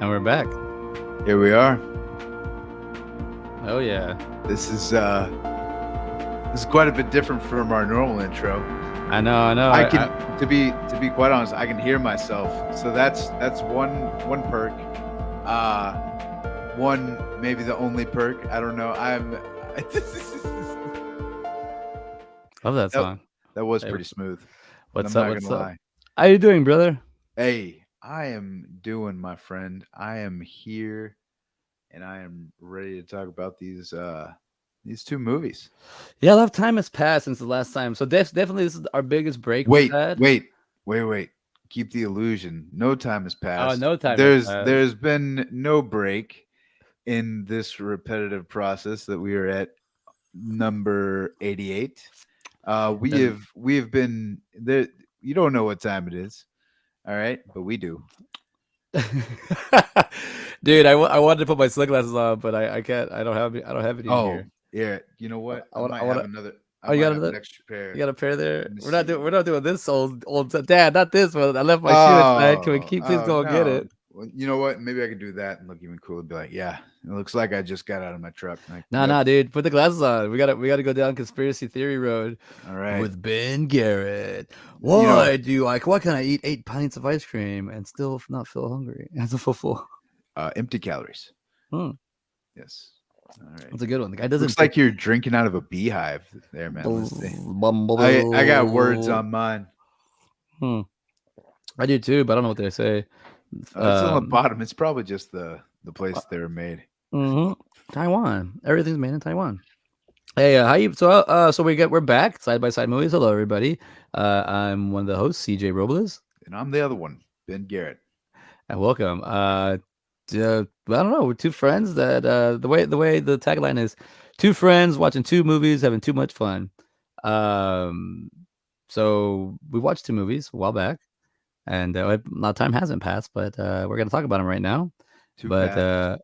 And we're back. Here we are. Oh yeah. This is quite a bit different from our normal intro. I know. I can to be quite honest, I can hear myself. So that's one perk. Uh one maybe the only perk. I don't know. Love that song. That was Hey, pretty smooth. But what's I'm up? not What's gonna up? lie. How you doing, brother? Hey, I am doing, my friend. I am here and I am ready to talk about these two movies. Yeah, a lot of time has passed since the last time. So definitely this is our biggest break we've Wait, had. wait, wait. Keep the illusion. No time has Oh, passed. no time has passed. There's been no break in this repetitive process that we are at number 88. Doesn't We have been there. You don't know what time it is, all right? But we do. Dude, I wanted to put my sunglasses on, but I can't. I don't have any in Oh here. yeah. You know what? I want to. I Oh, you might got have an another. extra You pair. got a pair there. Let me We're not see. doing. We're not doing this old. Dad, not this one. I left my shoe inside. Can we Oh, keep? Please go and get no. it. Well, you know what? Maybe I could do that and look even cooler. Be like, yeah, it looks like I just got out of my truck. Like, yep. Nah, dude. Put the glasses on. We gotta go down conspiracy theory road All right. with Ben Garrett. You know, Why can I eat 8 pints of ice cream and still not feel hungry? That's a full. empty calories. Hmm, Yes. All right. that's a good one. The guy doesn't Looks take. like you're drinking out of a beehive there, man. Let's see. I got words Bumble. on mine. Hmm. I do too, but I don't know what they say. It's on the Um, bottom. It's probably just the place they were made. mhm. Taiwan. Everything's made in Taiwan. Hey, how you? So we're back. Side by side movies. Hello, everybody. I'm one of the hosts, CJ Robles, And I'm the other one, Ben Garrett. and welcome. I don't know. We're two friends that the way the tagline is, two friends watching two movies, having too much fun. Um, so we watched two movies a while back, and a lot of time hasn't passed, but we're gonna talk about them right now. Too But fast,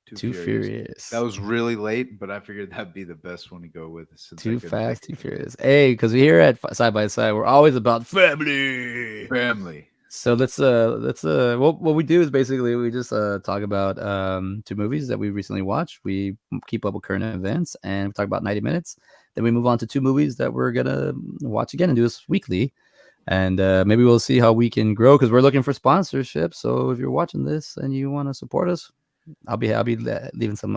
too Too furious. That Furious. was really late, but I figured that'd be the best one to go with since I Too couldn't think Fast, Too Furious. Hey, because we here at Side by Side, we're always about family. of family. So let's what we do is basically we just talk about two movies that we recently watched. We keep up with current events and we talk about 90 minutes. Then we move on to two movies that we're gonna watch again and do this weekly. And maybe we'll see how we can grow because we're looking for sponsorship. So if you're watching this and you want to support us, I'll be leaving some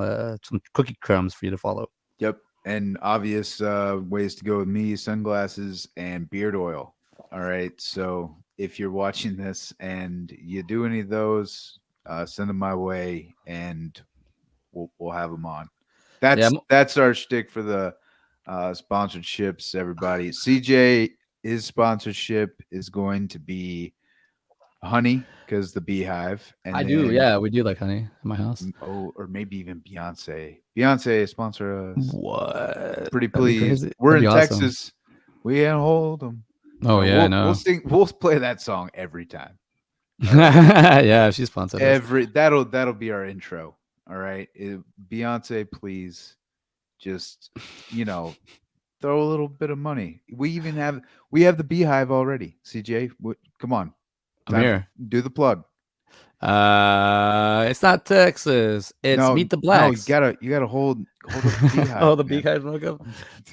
cookie crumbs for you to follow. Yep. And obvious ways to go with me: sunglasses and beard oil. All right. So if you're watching this and you do any of those, send them my way, and we'll have them on. Yeah, That's our shtick for the sponsorships. Everybody, CJ, his sponsorship is going to be honey because the beehive, I and do. then Yeah, we do like honey in my house. or maybe even Beyonce. Beyonce sponsor us. What? Pretty That'd be please. crazy. We're That'd be in awesome. Texas. We can't hold them. Oh yeah, I We'll know. sing. We'll play that song every time. All right. Yeah, she sponsored us. That'll be our intro. All right. Beyonce, please just you know throw a little bit of money. We have the beehive already. CJ, come on. I'm Time for here. do the plug. It's not Texas. It's No, Meet the no, Blacks. you gotta hold up the beehive, Oh, the man. beehive logo. All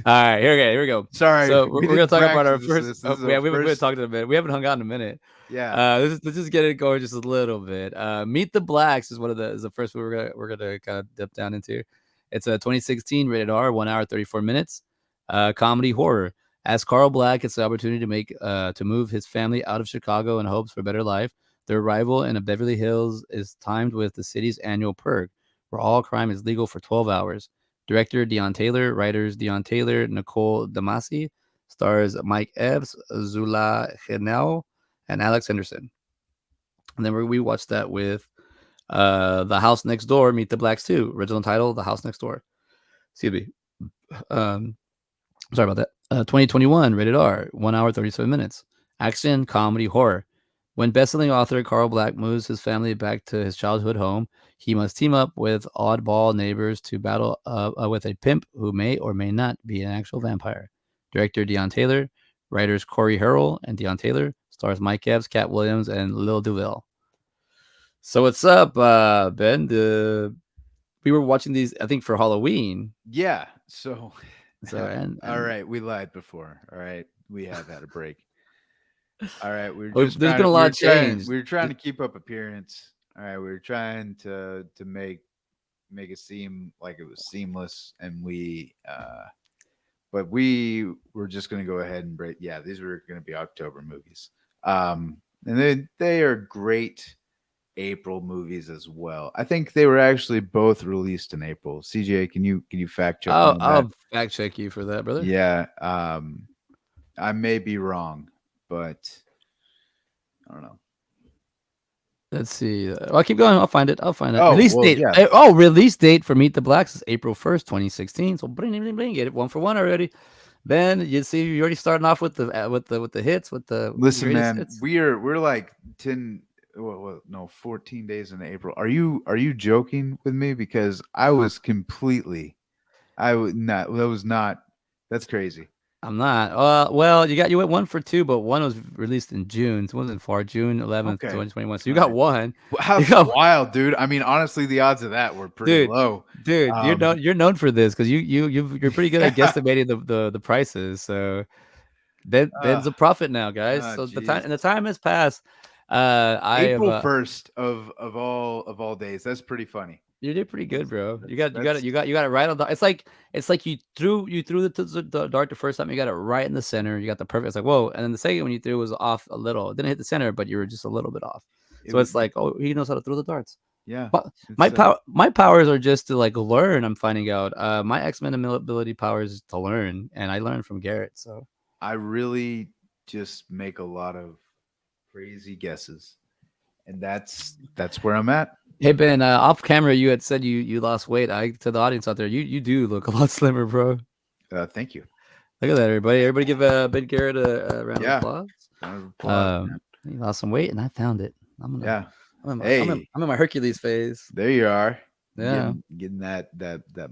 right, here we go. Sorry, So we we're gonna didn't talk about our practice first. this. This is Yeah, our we haven't first. talked in a minute. We haven't hung out in a minute. Yeah. Let's just get it going just a little bit. Meet the Blacks is the first movie we're gonna kind of dip down into. It's a 2016 rated R, 1 hour 34 minutes, comedy horror. As Carl Black gets the opportunity to move his family out of Chicago in hopes for a better life, their arrival in Beverly Hills is timed with the city's annual purge, where all crime is legal for 12 hours. Director Dion Taylor, writers Dion Taylor, Nicole Damasi, stars Mike Epps, Zula Genel, and Alex Henderson. And then we watched that with The House Next Door, Meet the Blacks 2. Original title, The House Next Door. Excuse me. Um, sorry about that. 2021, rated R, 1 hour, 37 minutes. Action, comedy, horror. When bestselling author Carl Black moves his family back to his childhood home, he must team up with oddball neighbors to battle with a pimp who may or may not be an actual vampire. Director Dion Taylor, writers Corey Harrell and Dion Taylor, stars Mike Epps, Cat Williams, and Lil Duval. So what's up, Ben? We were watching these, I think, for Halloween. Yeah. So, So all and right, we lied before. All right, we have had a break. All right, we were we've, just there's been a lot of change. we were trying to keep up appearance. All right, we were trying to make it seem like it was seamless, and but we were just going to go ahead and break. Yeah, these were going to be October movies. Um, and they are great April movies as well. I think they were actually both released in April. CJ, can you fact check me on that? I'll fact check you for that, brother. Yeah, I may be wrong, but I don't know. Let's see. I'll keep going. I'll find it. I'll find it. Oh Release well, date. yeah. Release date for Meet the Blacks is April 1st, 2016. So bring, bring, bring, get it one for one already. Ben, you see, you're already starting off with the hits, with the Listen, greatest man, hits. we're like 10. No, 14 days in April. Are you joking with me? Because I was completely, I would not. That was not. That's crazy. I'm not. Well, you went one for two, but one was released in June. So it wasn't far. June 11th, Okay, 2021. So you all got right. one. Well, You that's got wild, dude. I mean, honestly, the odds of that were pretty dude, low. dude. Um, You're known for this because you're pretty good at yeah. guesstimating the prices. So Ben's Uh, a prophet now, guys. So jeez. the time has passed. I have April 1st of all days. That's pretty funny. You did pretty good, That's bro. that's You got it right on the. It's like you threw the dart the first time. You got it right in the center. You got the perfect. It's like whoa, and then the second one you threw was off a little. It didn't hit the center, but you were just a little bit off. it So was it's like oh, he knows how to throw the darts. yeah. But It's my powers are just to like learn. I'm finding out. My X-Men ability powers is to learn, and I learned from Garrett. So I really just make a lot of crazy guesses, and that's where I'm at. hey Ben, off camera you had said you lost weight. I to the audience out there, you do look a lot slimmer, bro. Thank you. Look at that, everybody! Everybody give Ben Garrett a round of Yeah, applause. round of applause, man. He lost some weight, and I found it. Yeah. I'm Hey, in my Hercules phase. there you are. Yeah, Getting that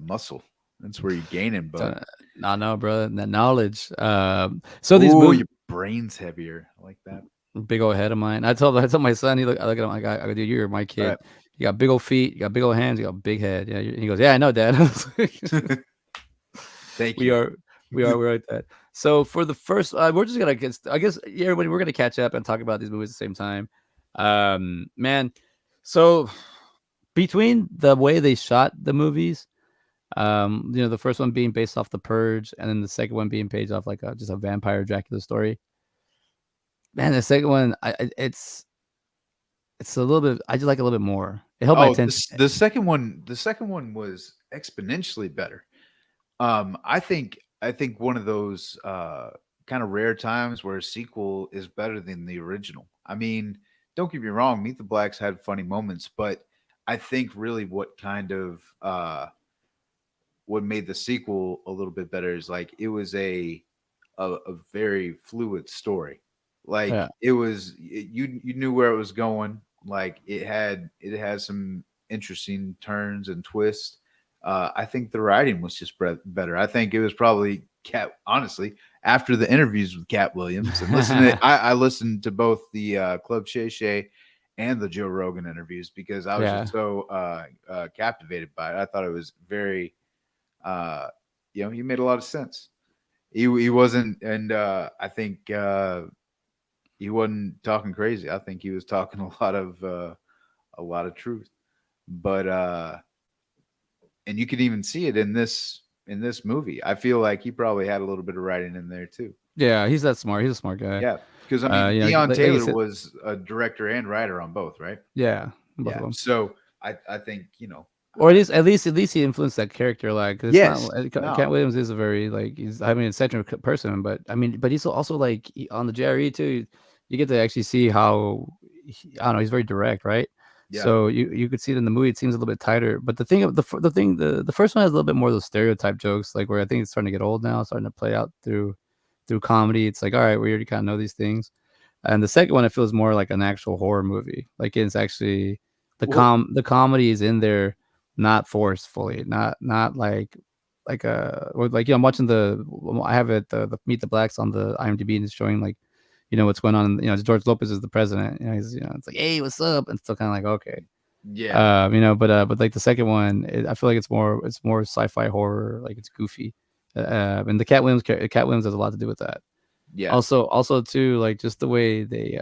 muscle. That's where you're gaining, bud. so, I know, bro. That knowledge. So these Ooh, movies, your brain's heavier. I like that. big old head of mine. I told my son, I look at him like, I go, dude, you're my All right. kid. You got big old feet, you got big old hands, you got a big head. Yeah, he goes, yeah, I know, Dad. I was like, Thank we you. are, we're like that. So for the first, we're just gonna get, I guess, yeah, everybody, we're gonna catch up and talk about these movies at the same time. Man, so between the way they shot the movies, the first one being based off The Purge, and then the second one being based off like just a vampire Dracula story. Man, the second one, it's a little bit. I just like it a little bit more. It held my Oh, attention. the second one was exponentially better. I think one of those kind of rare times where a sequel is better than the original. I mean, don't get me wrong, Meet the Blacks had funny moments, but I think really what made the sequel a little bit better is like it was a very fluid story. Like Yeah, you knew where it was going. Like it had some interesting turns and twists. I think the writing was just better. I think it was probably Cat. Honestly, after the interviews with Cat Williams and I listened to both the Club Shay Shay and the Joe Rogan interviews because I was yeah, just so captivated by it. I thought it was very, uh, he made a lot of sense. He wasn't, and I think he wasn't talking crazy. I think he was talking a lot of truth. But and you can even see it in this movie. I feel like he probably had a little bit of writing in there too. yeah. He's that smart. He's a smart guy. Yeah, because I mean, Dion Like you Taylor said, was a director and writer on both, right? yeah, both of Yeah. them. So I think Or at least he influenced that character, like, 'cause it's not yes, Cat no, Williams is a very, like, he's I mean, eccentric person, but I mean, but he's also, like, on the JRE too, you get to actually see how I don't know, he's very direct, right? yeah. So you could see it in the movie, it seems a little bit tighter, but the thing of the thing the first one has a little bit more of those stereotype jokes, like, where I think it's starting to get old now, starting to play out through comedy. It's like, "Alright, we already kinda know these things." And the second one, it feels more like an actual horror movie. Like it's actually Well, the comedy is in there, not forcefully, not like or like I'm watching I have it the Meet the Blacks on the IMDb and it's showing like what's going on. George Lopez is the president. It's like, hey, what's up? And still kind of like, okay. Yeah. But like the second one, I feel like it's more sci-fi horror, like it's goofy. And the Cat Williams has a lot to do with that. Yeah. Also too, like just the way they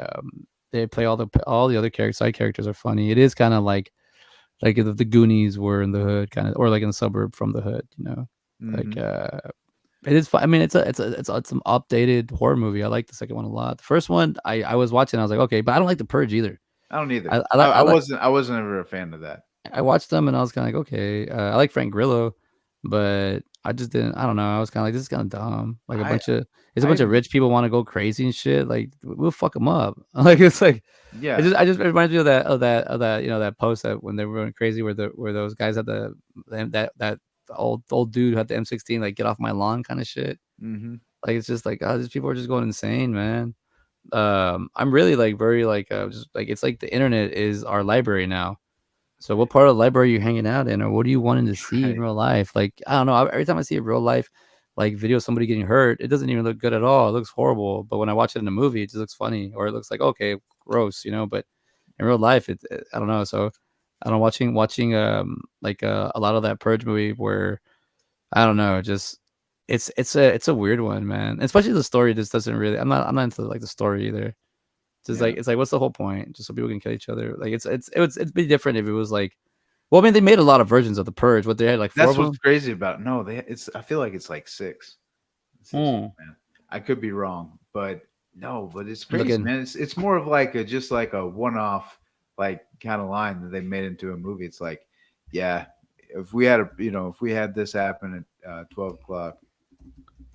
play all the other side characters are funny. It is kind of like if the Goonies were in the hood, kind of, or like in the suburb from the hood. Like Hmm. it is fun. I mean, it's an updated horror movie. I like the second one a lot. The first one, I was watching, I was like, okay, but I don't like The Purge either. I don't either. I, I I, like I I like wasn't. I wasn't ever a fan of that. I watched them and I was kind of like, okay, I like Frank Grillo, but I just didn't. I don't know. I was kind of like, this is kind of dumb. Like I. it's a I. bunch of rich people want to go crazy and shit. Like we'll fuck them up. Like it's like Yeah. it reminds me of that that post that when they were going crazy where those guys had that old dude who had the M16 like get off my lawn kind of shit. Hmm. Like it's just like, oh, these people are just going insane, man. I'm really like very like just like it's like the internet is our library now. So what part of the library are you hanging out in, or what are you wanting to see in Right. real life? Like I don't know. Every time I see a real life like video of somebody getting hurt, it doesn't even look good at all. It looks horrible. But when I watch it in a movie, it just looks funny, or it looks like okay, gross, But in real life, I don't know. So I don't know, watching like a lot of that Purge movie where I don't know, just it's a weird one, man. Especially the story just doesn't really. I'm not into like the story either. Just Yeah. like it's like what's the whole point? Just so people can kill each other. Like it'd be different if it was like well, I mean, they made a lot of versions of the Purge. What they had, like four That's of what's them. crazy about. No, they. It's. I feel like it's like six. Let's see something, Hmm. man. I could be wrong, but no, but it's I'm crazy, looking. man. It's more of like a just like a one off like kind of line that they made into a movie. It's like, yeah, if we had this happen at 12 o'clock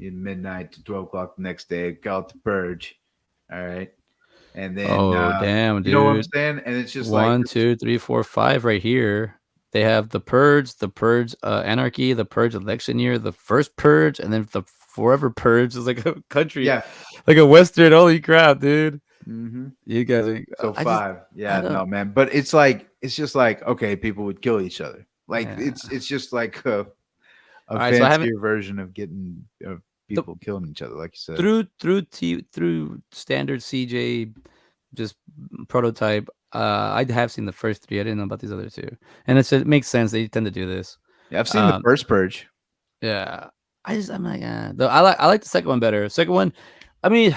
in midnight to 12 o'clock the next day, call it the purge. All right, and then Oh damn, you know what I'm dude! saying? And it's just like, One, two, three, four, five, right here. They have the Purge, Anarchy, the Purge election year, the first Purge, and then the Forever Purge is like a country, yeah. like a Western. Holy crap, dude! Hmm. You guys are. So I just. five. I Yeah, don't. no, man. But it's just like, okay, people would kill each other. Like Yeah. it's just like a All right. So I haven't fancier version of getting the people killing each other, like you said. through standard CJ just prototype. I have seen the first three. I didn't know about these other two, and it makes sense. They tend to do this. Yeah, I've seen the Um, first Purge. yeah, I'm like, though I like the second one better. Second one, I mean,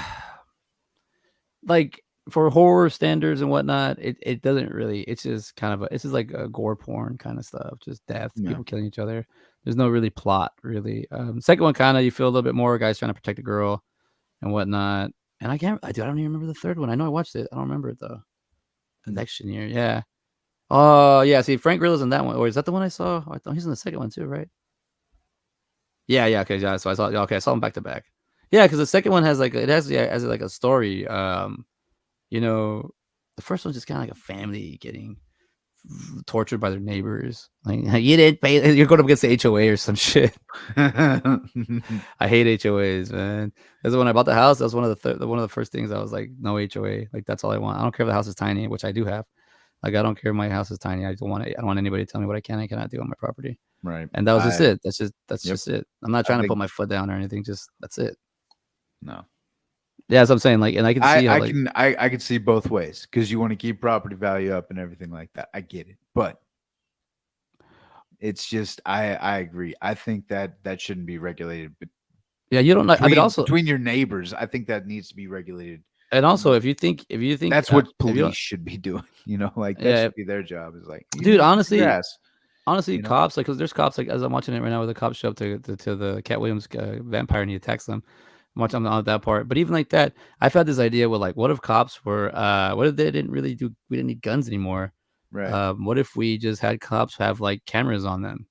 like for horror standards and whatnot, it doesn't really. It's just kind of it's just like a gore porn kind of stuff, just death, Yeah. people killing each other. There's no really plot, really. Second one kind of you feel a little bit more guys trying to protect a girl and whatnot. And I don't even remember the third one. I know I watched it. I don't remember it though. Election year, yeah. Oh yeah. See, Frank Grillo's in that one, or is that the one I saw? I thought he's in the second one too, right? Yeah, yeah. Okay, yeah. So I saw. Okay, I saw them back to back. Yeah, because the second one has has like a story. You know, the first one's just kind of like a family getting tortured by their neighbors. Like you didn't pay. You're going up against the HOA or some shit. I hate HOAs, man. That's when I bought the house. That was one of the first things I was like, no HOA. Like that's all I want. I don't care if the house is tiny, which I do have. Like I don't care if my house is tiny. I don't want anybody to tell me what I can and cannot do on my property. Right. And that was just I it. That's Yep. just it. I'm not I trying to put think my foot down or anything. Just that's it. no. Yeah, that's what I'm saying. Like, and I can see how like I can see both ways because you want to keep property value up and everything like that. I get it, but it's just I agree. I think that that shouldn't be regulated yeah, you don't like. I mean, also between your neighbors. I think that needs to be regulated. and also if you think That's what if you police don't should be doing. You know, like that yeah, should be their job. Is like you dude, need to cut the honestly, grass. honestly, You know, cops like because there's cops like as I'm watching it right now, where the cops show up to the Cat Williams vampire and he attacks them. I'm watching on that part, but even like that, I've had this idea with like, what if cops were, what if they didn't really do, we didn't need guns anymore? right? What if we just had cops have like cameras on them?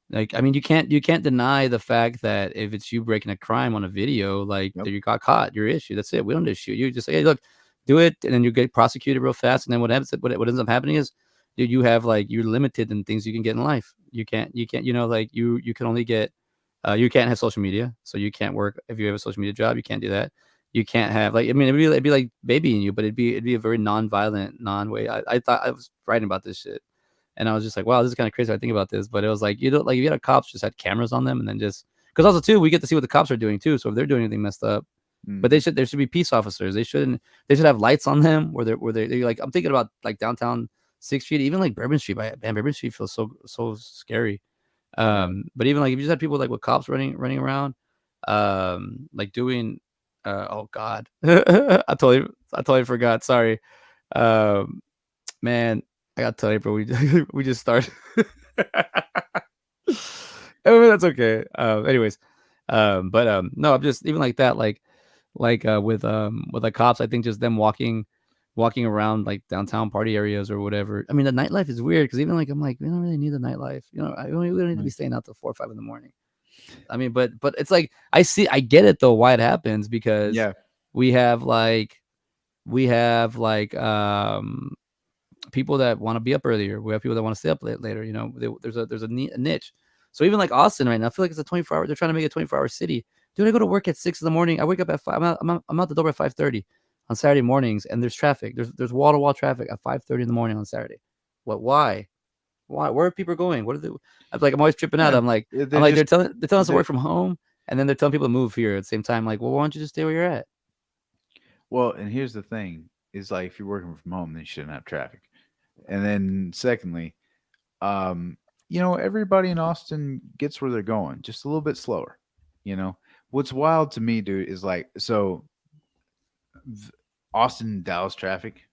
Like, I mean, you can't deny the fact that if it's you breaking a crime on a video, like Yep. that you got caught, your issue. That's it. We don't just shoot you. Just say, hey, look, do it, and then you get prosecuted real fast. And then what happens? What ends up happening is, dude, you have like you're limited in things you can get in life. You can't, like you can only get, you can't have social media, so you can't work if you have a social media job. You can't do that. You can't have like I mean it'd be like babying you, but it'd be a very non-violent non-way. I thought I was writing about this shit. And I was just like, wow, this is kind of crazy. I think about this, but it was like, like if you had cops just had cameras on them, and then just because also too, we get to see what the cops are doing too. So if they're doing anything messed up, But Hmm. there should be peace officers. They should have lights on them they're like, I'm thinking about like downtown 6th Street, even like Bourbon Street. Man, Bourbon Street feels so scary. Yeah. But even like if you just had people like with cops running around, like doing, oh god, I totally forgot. Sorry, um, man, I gotta tell you, bro. We we just started. Oh, that's okay. Anyways, but no, I'm just even like that, with like cops. I think just them walking around like downtown party areas or whatever. I mean, the nightlife is weird because even like I'm like, we don't really need the nightlife. We don't need to be Right. staying out till 4 or 5 in the morning. I mean, but it's like I get it though why it happens because Yeah. we have like we have like people that want to be up earlier. We have people that want to stay up later. There's a niche. So even like Austin right now, I feel like it's a 24 hour. They're trying to make it a 24-hour city. Dude, I go to work at 6 in the morning. I wake up at 5. I'm out the door at 5:30 on Saturday mornings, and there's traffic. There's wall to wall traffic at 5:30 in the morning on Saturday. What? Why? Why? Where are people going? What are they? I'm always tripping out. Yeah. I'm They're like just they're telling us to they work from home, and then they're telling people to move here at the same time. Like, well, why don't you just stay where you're at? well, and here's the thing: is like if you're working from home, then you shouldn't have traffic. And then secondly, um, everybody in Austin gets where they're going, just a little bit slower. You know, what's wild to me, dude, is like Austin Dallas traffic,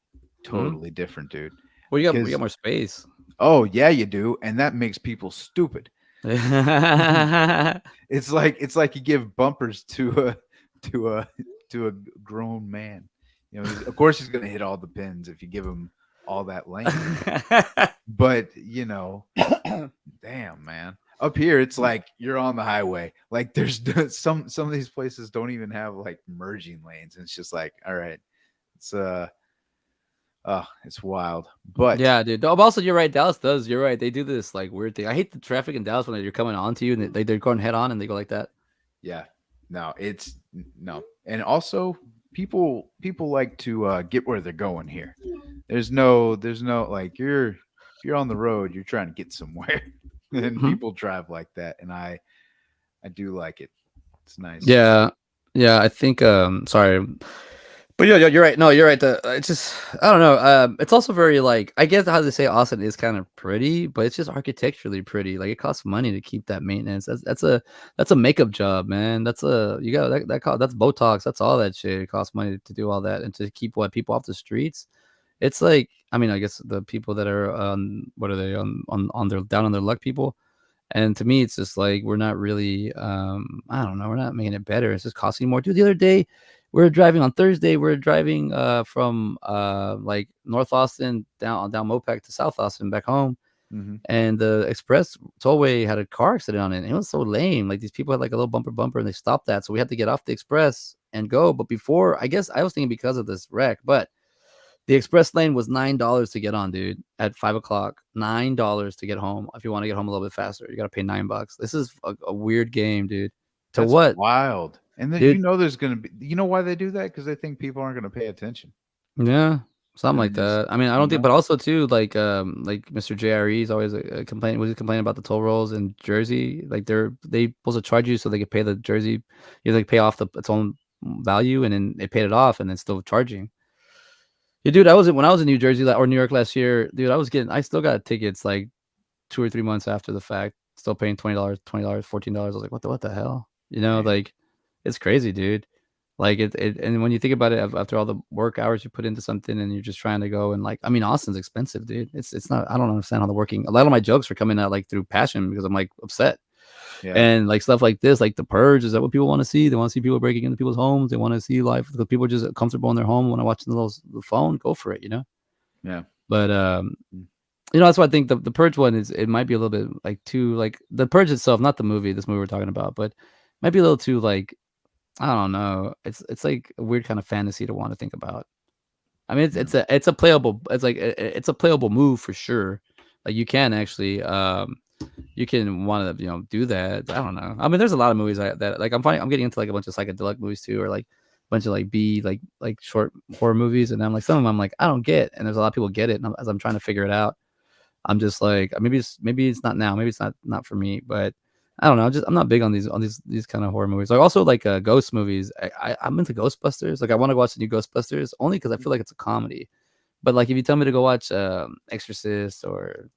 Hmm. totally different, dude. Well, you got Because more space. oh yeah, you do, and that makes people stupid. It's like you give bumpers to a to a grown man. Of course he's gonna hit all the pins if you give him all that lane. But damn man, up here it's like you're on the highway. Like there's some of these places don't even have like merging lanes. And it's just like, all right, it's it's wild. But Yeah, dude. But also, you're right. Dallas does. You're right. They do this like weird thing. I hate the traffic in Dallas when you're coming onto you and they're going head on and they go like that. yeah, no, it's no. And also people like to get where they're going here. There's no like if you're on the road, you're trying to get somewhere. And Mhm. people drive like that, and I do like it. It's nice. Yeah, yeah. I think. Sorry, but yeah, you're right. No, you're right. It's just I don't know. It's also very like I get how they say Austin is kind of pretty, but it's just architecturally pretty. Like it costs money to keep that maintenance. That's a makeup job, man. You got that's Botox. That's all that shit. It costs money to do all that and to keep what people off the streets. It's like I mean I guess the people that are on what are they on their down on their luck people. And to me, it's just like we're not really, I don't know, we're not making it better. It's just costing more. Dude, the other day, we are driving on Thursday. We are driving from like North Austin down Mopac to South Austin back home, Hmm. and the express tollway had a car accident on it. And it was so lame. Like these people had like a little bumper, and they stopped that, so we had to get off the express and go. But before, I guess I was thinking because of this wreck, but the express lane was $9 to get on, dude, at 5 o'clock. $9 to get home. If you want to get home a little bit faster, you got to pay $9. This is a weird game, dude. To That's what, wild. And then dude? there's gonna be, why they do that? Because they think people aren't gonna pay attention. Yeah, something And like they just that. I mean, I you don't think, know but also too, like Mr. JRE is always complaining. Was he complaining about the toll rolls in Jersey? Like they supposed to charge you so they could pay the Jersey, like pay off its own value, and then they paid it off, and then still charging. Yeah, dude, when I was in New Jersey or New York last year, dude. I still got tickets like 2 or 3 months after the fact, still paying $20, $14. I was like, what the hell? damn. Like it's crazy, dude. Like and when you think about it, after all the work hours you put into something, and you're just trying to go and like, I mean, Austin's expensive, dude. It's not. I don't understand how the working. A lot of my jokes are coming out like through passion because I'm like upset, Yeah. and like stuff like this, like The Purge. Is that what people want to see? They want to see people breaking into people's homes. They want to see life. The people are just comfortable in their home when I watch the phone. Go for it. Yeah. But Mm. that's why I think the Purge one it might be a little bit like too like the Purge itself, not the movie, this movie we're talking about, but might be a little too like I don't know. It's like a weird kind of fantasy to want to think about. I mean, Yeah. it's a playable. It's a playable move for sure. Like you can actually you can want to do that. I don't know. I mean, there's a lot of movies that like I'm getting into like a bunch of psychedelic movies too, or like a bunch of like like short horror movies, and I'm like some of them I'm like I don't get, and there's a lot of people get it, and as I'm trying to figure it out. I'm just like maybe it's not now, maybe it's not for me, but I don't know. I'm not big on these kind of horror movies. Like also like ghost movies. I'm into Ghostbusters. Like I want to watch the new Ghostbusters only because I feel like it's a comedy. But like if you tell me to go watch Exorcist or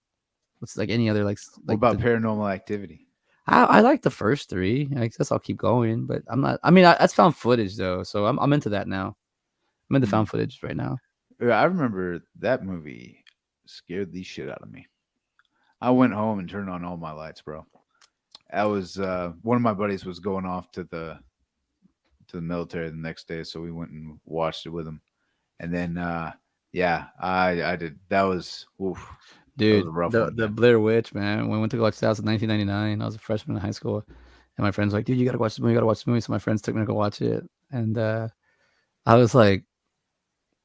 what's like any other What like about the Paranormal Activity? I like the first three. I guess I'll keep going. But I'm not. I mean that's found footage though, so I'm into that now. I'm into Hmm. found footage right now. Yeah, I remember that movie scared the shit out of me. I went home and turned on all my lights, bro. I was one of my buddies was going off to the military the next day, so we went and watched it with him. And then yeah, I did. That was oof, that was Dude, a rough the one, the man. Blair Witch, man. When we went to go watch that was in 1999. I was a freshman in high school, and my friends were like, "Dude, you gotta watch the movie. You gotta watch the movie." So my friends took me to go watch it, and I was like,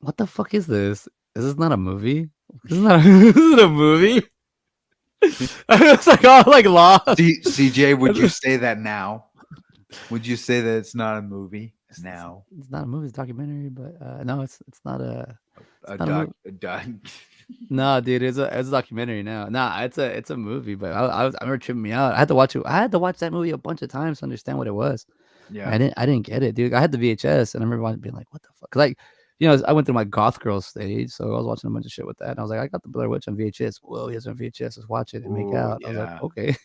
"What the fuck is this? Is this not a movie? This is not. This isn't a movie." I was like all like lost. CJ, would you say that now? Would you say that it's not a movie It's, it's, now? it's not a movie. It's a documentary, but no, it's A not a doc, movie. a doc. No, dude, it's a documentary now. Nah, it's a movie, but I remember tripping me out. I had to watch it. I had to watch that movie a bunch of times to understand what it was. Yeah. I didn't get it, dude. I had the VHS, and I remember being like, "What the fuck?" 'Cause like, I went through my goth girl stage, so I was watching a bunch of shit with that, and I was like, "I got the Blair Witch on VHS." Whoa, he has it on VHS. Let's watch it and make Oh out. I was like, yeah. "Okay."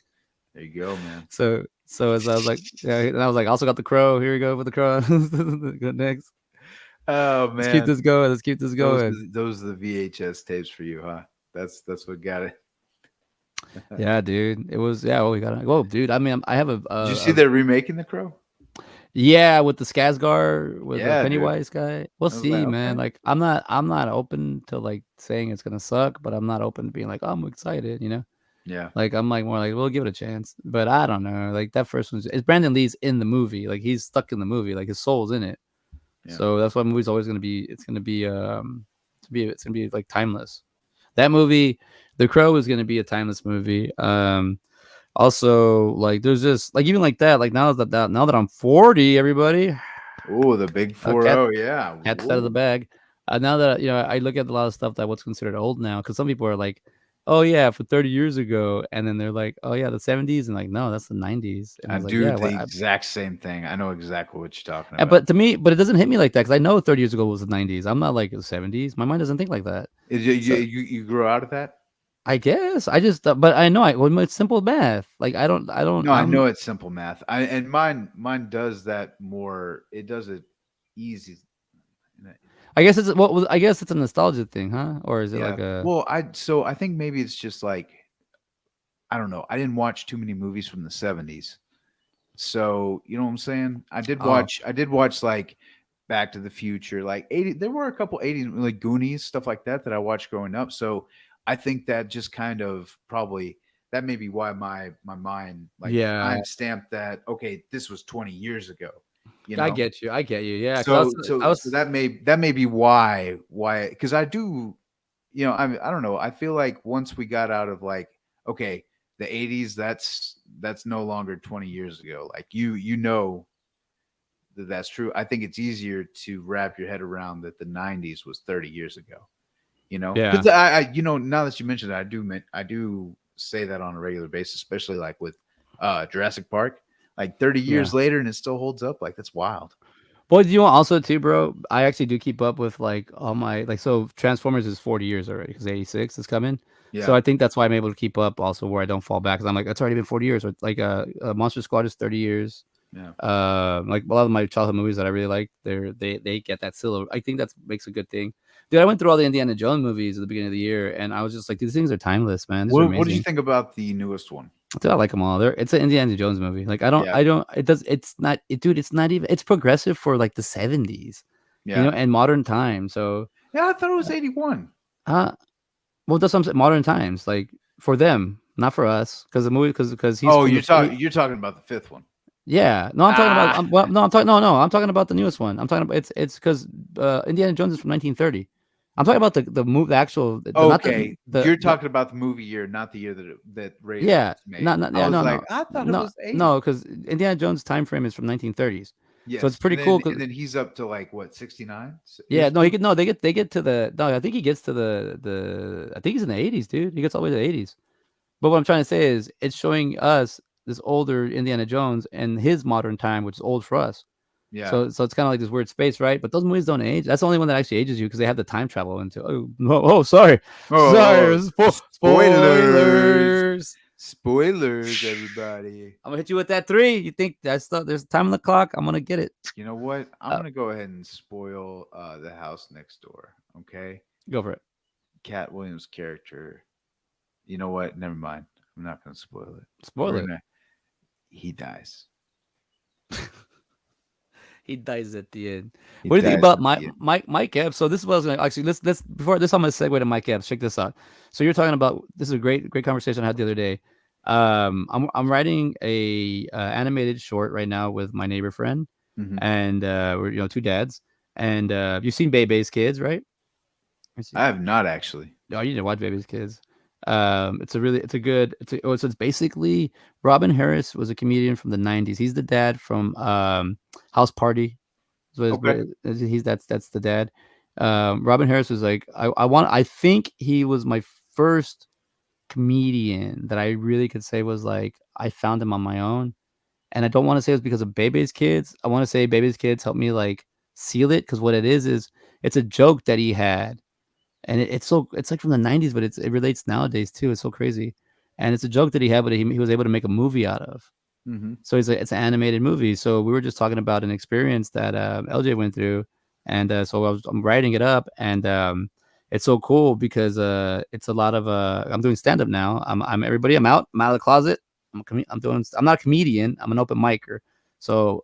There you go, man. So as I was like, yeah, and I was like, "I also got the Crow. Here we go with the Crow. Go next. Oh Let's keep man, this going. Let's keep this going." those are the VHS tapes for you, huh? That's what got it. Yeah, dude. It was yeah. Well, we got. Whoa, dude. I mean, I have Did you see they're remaking The Crow? yeah, with the Skarsgård, with the Yeah, dude. Pennywise guy. We'll I was like, see, man. okay. Like, I'm not open to like saying it's gonna suck, but I'm not open to being like, oh, I'm excited, you know. Yeah, Like, I'm like more like, we'll give it a chance. But I don't know. Like that first one's it's Brandon Lee's in the movie. Like he's stuck in the movie. Like his soul's in it. yeah. So that's why movie's always gonna be. It's gonna be like timeless. That movie, The Crow, is gonna be a timeless movie. Also, like there's just like even like that. Like now that I'm 40, everybody. Oh, the big A 4-0. Yeah. cat's out of the Ooh. bag. Now that I look at a lot of stuff that what's considered old now, because some people are like, "Oh yeah, for 30 years ago," and then they're like, "Oh yeah, the 70s," and like, "No, that's the 90s," and I I was like, do "Yeah, the what?" exact same thing. I know exactly what you're talking about. But to me, but it doesn't hit me like that because I know 30 years ago was the 90s. I'm not like the 70s. My mind doesn't think like that. So You grow out of that? I guess I just, but I know well, it's simple math. Like I don't, No, I know it's simple math. I and mine does that more. It does it easy. I guess it's well, I guess it's a nostalgia thing, huh? Or is it Yeah. like a Well, I think maybe it's just like I don't know. I didn't watch too many movies from the 70s. So, you know what I'm saying? oh I did watch like Back to the Future, like 80 there were a couple 80s like Goonies, stuff like that I watched growing up. So, I think that just kind of probably that may be why my mind like yeah, time stamped that okay, this was 20 years ago, you I know? get you, I get you, yeah. Because So I so so was that may be why because I do I don't know. I feel like once we got out of like, okay, the 80s, that's no longer 20 years ago. Like you know that that's true. I think it's easier to wrap your head around that the 90s was 30 years ago. You know, yeah, because now that you mentioned it, I do say that on a regular basis, especially like with Jurassic Park. Like 30 yeah. years later, and it still holds up. Like that's wild. Well, do you want also too, bro? I actually do keep up with like all my like so Transformers is 40 years already because 86 is coming. So Yeah, I think that's why I'm able to keep up also where I don't fall back because I'm like it's already been 40 years. Or like Monster Squad is 30 years. yeah. Like a lot of my childhood movies that I really like, they get that still. I think that makes a good thing. Dude, I went through all the Indiana Jones movies at the beginning of the year, and I was just like, these things are timeless, man. These are What did you amazing. think about the newest one? Dude, I like them all. It's an Indiana Jones movie. Like Yeah, I don't. It does. It's not. Dude, it's not even. It's progressive for like the 70s, yeah, and modern times. So, yeah. I thought it was 81. uh, well, that's what I'm saying. Modern times, like for them, not for us, because the movie, because he's Oh, from the. you're talking about the fifth one. Yeah, no, I'm talking about. Ah, Well, no, I'm talking. No, I'm talking about the newest one. I'm talking about it's because Indiana Jones is from 1930. I'm talking about the move, the actual, the not okay. You're talking about the movie year, not the year that rated R yeah, was made. not I yeah, was no, like, no, I thought it no, was 80. no, because Indiana Jones time frame is from 1930s, so it's Yes, pretty cool. and then he's up to like what 69 Yeah, ish no, he now. get no, they get to the no, I think he gets to the I think he's in the 80s, dude. He gets all the way to the 80s. But what I'm trying to say is it's showing us this older Indiana Jones and his modern time, which is old for us. Yeah. So it's kind of like this weird space, right? But those movies don't age. That's the only one that actually ages you because they have the time travel into. Oh, no, oh, sorry, Oh, sorry, spoilers. spoilers. Spoilers, everybody. I'm gonna hit you with that three. You think that's stuff? There's time on the clock. I'm gonna get it. You know what? I'm Uh, gonna go ahead and spoil the house next door. Okay, go for it. Cat Williams' character. You know what? Never mind. I'm not gonna spoil it. Spoil We're it. gonna. He dies. He dies at the end. He What do you think dies about at the end. Mike Epps? So this is what I was gonna actually let's before this I'm gonna segue to Mike Epps. Check this out. So you're talking about this is a great conversation I had the other day. I'm writing a animated short right now with my neighbor friend, Hmm. and we're two dads, and you've seen Bebe's Kids, right? I have not actually. Oh, you need to watch Baby's Kids. It's a really, it's a good, so it's basically Robin Harris was a comedian from the '90s. He's the dad from House Party. Okay. He's that's the dad. Robin Harris was like, I think he was my first comedian that I really could say was like I found him on my own. And I don't want to say it was because of Bebe's Kids. I want to say Bebe's Kids helped me like seal it because what it is it's a joke that he had and it's like from the '90s, but it relates nowadays too. It's so crazy, and it's a joke that he had, but he was able to make a movie out of. Hmm. So it's an animated movie. So we were just talking about an experience that LJ went through, and so I'm writing it up, and it's so cool because it's a lot of I'm doing stand up now. I'm everybody. I'm out of the closet. I'm not a comedian. I'm an open micer. So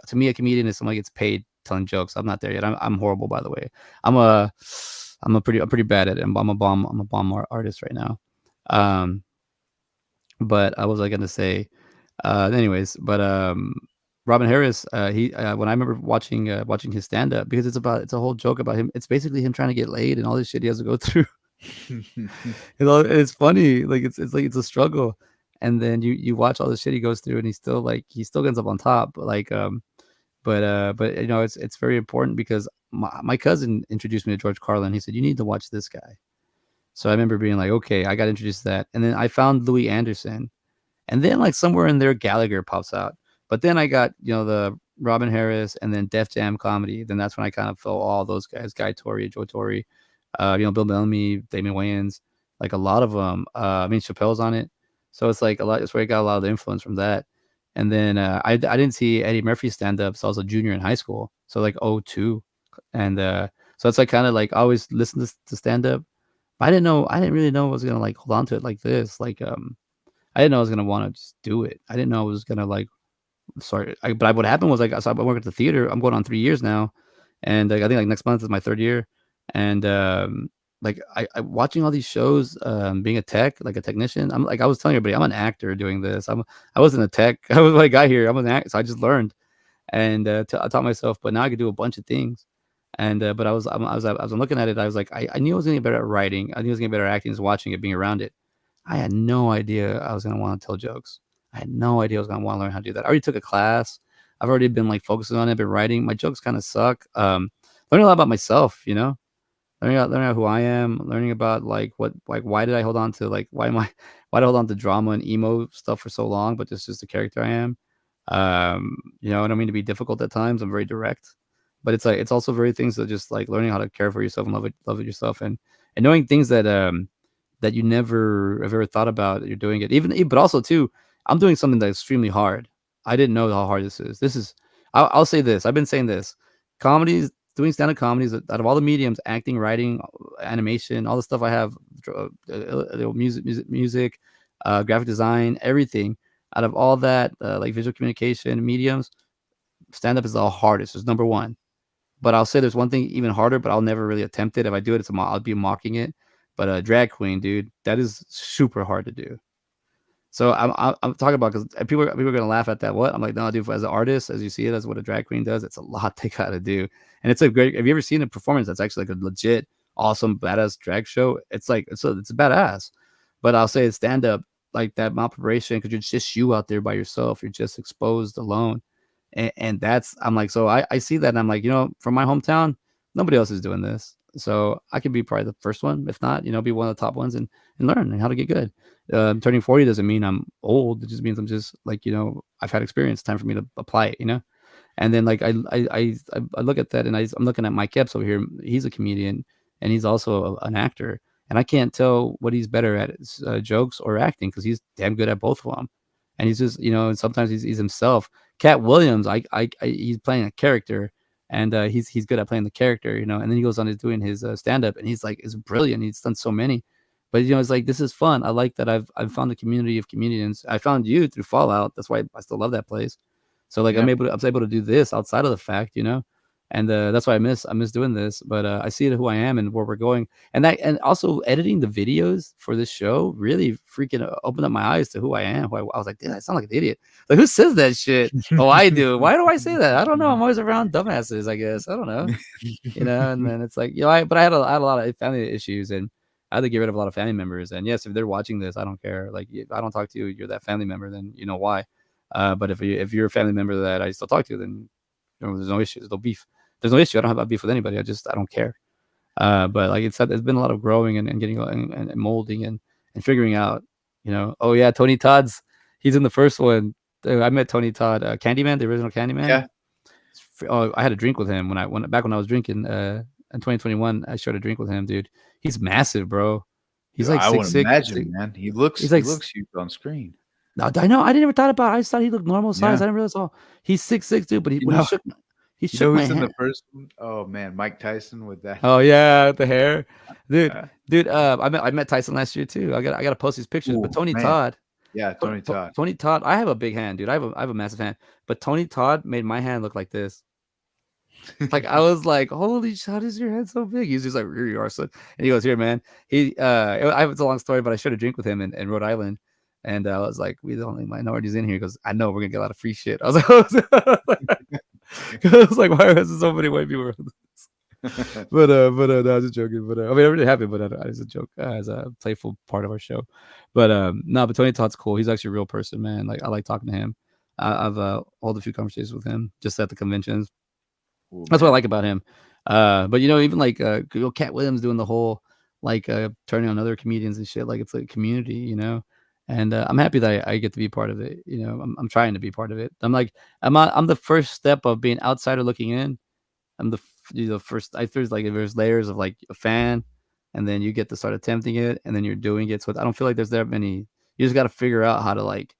to me, a comedian is someone who gets paid telling jokes. I'm not there yet. I'm horrible, by the way. I'm a I'm pretty bad at it. I'm a bomb artist right now. Um, but I was like gonna say, anyways, but Robin Harris, he when I remember watching his stand up because it's a whole joke about him. It's basically him trying to get laid and all this shit he has to go through. It's funny, like it's like it's a struggle, and then you watch all the shit he goes through, and he still ends up on top. But it's very important because my cousin introduced me to George Carlin. He said you need to watch this guy. So I remember being like, okay, I got introduced to that, and then I found Louis Anderson, and then like somewhere in there Gallagher pops out. But then I got the Robin Harris and then Def Jam comedy. Then that's when I kind of felt all those guys, Guy Torry, Joe Torry, Bill Bellamy, Damon Wayans, like a lot of them. I mean Chappelle's on it, so it's like a lot. It's where I got a lot of the influence from that. And then I didn't see Eddie Murphy stand up, so I was a junior in high school, so like '02, and so it's like kind of like I always listened to stand up. I didn't really know I was gonna like hold on to it like this. I didn't know I was gonna want to just do it. I didn't know I was gonna like but what happened was like so I work at the theater. I'm going on 3 years now, and like, I think like next month is my third year, and like I watching all these shows, being a tech like a technician. I'm like I was telling everybody I'm an actor doing this. I wasn't a tech. I was when I got here. I was an actor, so I just learned and I taught myself. But now I can do a bunch of things. And but I was looking at it. I was like I knew I was gonna get better at writing. I knew I was gonna get better at acting, just watching it, being around it. I had no idea I was gonna want to tell jokes. I had no idea I was gonna want to learn how to do that. I already took a class. I've already been like focusing on it, been writing. My jokes kind of suck. Learning a lot about myself, learning out who I am, learning about like why did I hold on to like why did I hold on to drama and emo stuff for so long, but this is just the character I am. I don't mean to be difficult at times. I'm very direct, but it's like it's also very things that just like learning how to care for yourself and love it yourself and knowing things that you never have ever thought about that you're doing it. But also too, I'm doing something that's extremely hard. I didn't know how hard this is. I'll say this. I've been saying this. Comedies, doing stand-up comedies out of all the mediums, acting, writing, animation, all the stuff I have, music, graphic design, everything. Out of all that, like visual communication mediums, stand-up is the hardest. It's number one. But I'll say there's one thing even harder, but I'll never really attempt it. If I do it, I'll be mocking it. But drag queen, dude, that is super hard to do. So I'm talking about because people are gonna laugh at that. What I'm like, no, dude. As an artist, as you see it, as what a drag queen does, it's a lot they gotta do, and it's a great. Have you ever seen a performance that's actually like a legit, awesome, badass drag show? It's like it's a badass. But I'll say stand up like that mouth preparation because you're just you out there by yourself. You're just exposed alone, and that's I'm like so I see that and I'm like from my hometown, nobody else is doing this. So I could be probably the first one, if not, be one of the top ones and learn how to get good. Turning 40 doesn't mean I'm old. It just means I'm just like, I've had experience. Time for me to apply it. And then like I look at that and I'm looking at Mike Epps over here. He's a comedian and he's also an actor. And I can't tell what he's better at, jokes or acting, because he's damn good at both of them. And he's just, and sometimes he's himself. Cat Williams, he's playing a character, and he's good at playing the character. And then he goes on to doing his stand up, and he's like is brilliant. He's done so many, but it's like this is fun. I like that I've found a community of comedians. I found you through Fallout. That's why I still love that place. So like Yeah. I was able to do this outside of the fact. And that's why I miss doing this. But I see it who I am and where we're going, and also editing the videos for this show really freaking opened up my eyes to who I am. I was like, dude, I sound like an idiot. Like, who says that shit? Oh, I do. Why do I say that? I don't know. I'm always around dumbasses, I guess. I don't know. And then it's like, but I had a lot of family issues, and I had to get rid of a lot of family members. And yes, if they're watching this, I don't care. Like, if I don't talk to you, you're that family member, then you know why. But if you're a family member that I still talk to, then there's no issues, no beef. There's no issue. I don't have a beef with anybody. I don't care. But like it's been a lot of growing and getting and molding and figuring out. Oh yeah, Tony Todd's he's in the first one. I met Tony Todd, Candyman, the original Candyman. Yeah. Oh, I had a drink with him when I was drinking in 2021. I shared a drink with him, dude. He's massive, bro. He's Dude, like I would six six. imagine, man. He looks He's he like looks huge on screen. I know. I didn't ever thought about it. I just thought he looked normal size. Yeah. I didn't realize. Oh, he's 6'6", dude. But You when know he you know shook my who's in hand. the first one? Oh man, Mike Tyson with that. Oh yeah, the hair, dude. Yeah. Dude, I met Tyson last year too. I gotta post these pictures. But Ooh, Tony man. Todd, Yeah, Tony Todd. Tony Todd. I have a big hand, dude. I have a massive hand. But Tony Todd made my hand look like this. Like I was like, holy shit, how does your head so big? He's just like, here you are, son. And he goes, here, man. It's a long story, but I shared a drink with him in Rhode Island. And I was like, we the only minorities in here. He goes, I know we're gonna get a lot of free shit. I was like, I was like, why are there so many white people around? But no, I was just joking. But I mean, I'm really happy. But it's a joke, as a playful part of our show. But no, but Tony Todd's cool. He's actually a real person, man. Like I like talking to him. I've held a few conversations with him just at the conventions. Oh That's what I man. like about him. But Even like Cat Williams doing the whole like turning on other comedians and shit. Like it's like a community. And I'm happy that I get to be part of it. I'm trying to be part of it. I'm the first step of being outsider looking in. I'm the first. There's like there's layers of like a fan, and then you get to start attempting it, and then you're doing it. So I don't feel like there's that many. You just got to figure out how to like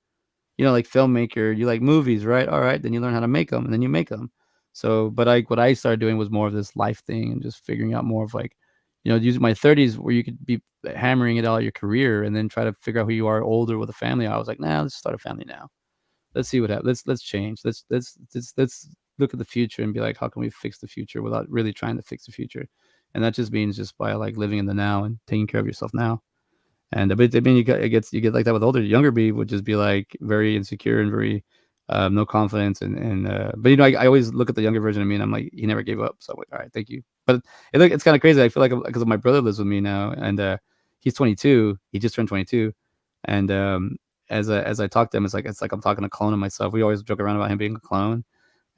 filmmaker. You like movies, right? All right, then you learn how to make them, and then you make them. So, but what I started doing was more of this life thing and just figuring out more of like, using my 30s where you could be hammering it all your career and then try to figure out who you are older with a family. I was like, nah, let's start a family now. Let's see what happens. Let's change. Let's look at the future and be like, how can we fix the future without really trying to fix the future? And that just means just by like living in the now and taking care of yourself now. And but I mean, you get like that with older. Younger me would just be like very insecure and very no confidence. And but I always look at the younger version of me and I'm like, he never gave up. So I'm like, all right, thank you. But it's kind of crazy. I feel like because my brother lives with me now, and he's 22. He just turned 22, and as I talk to him, it's like I'm talking a clone of myself. We always joke around about him being a clone,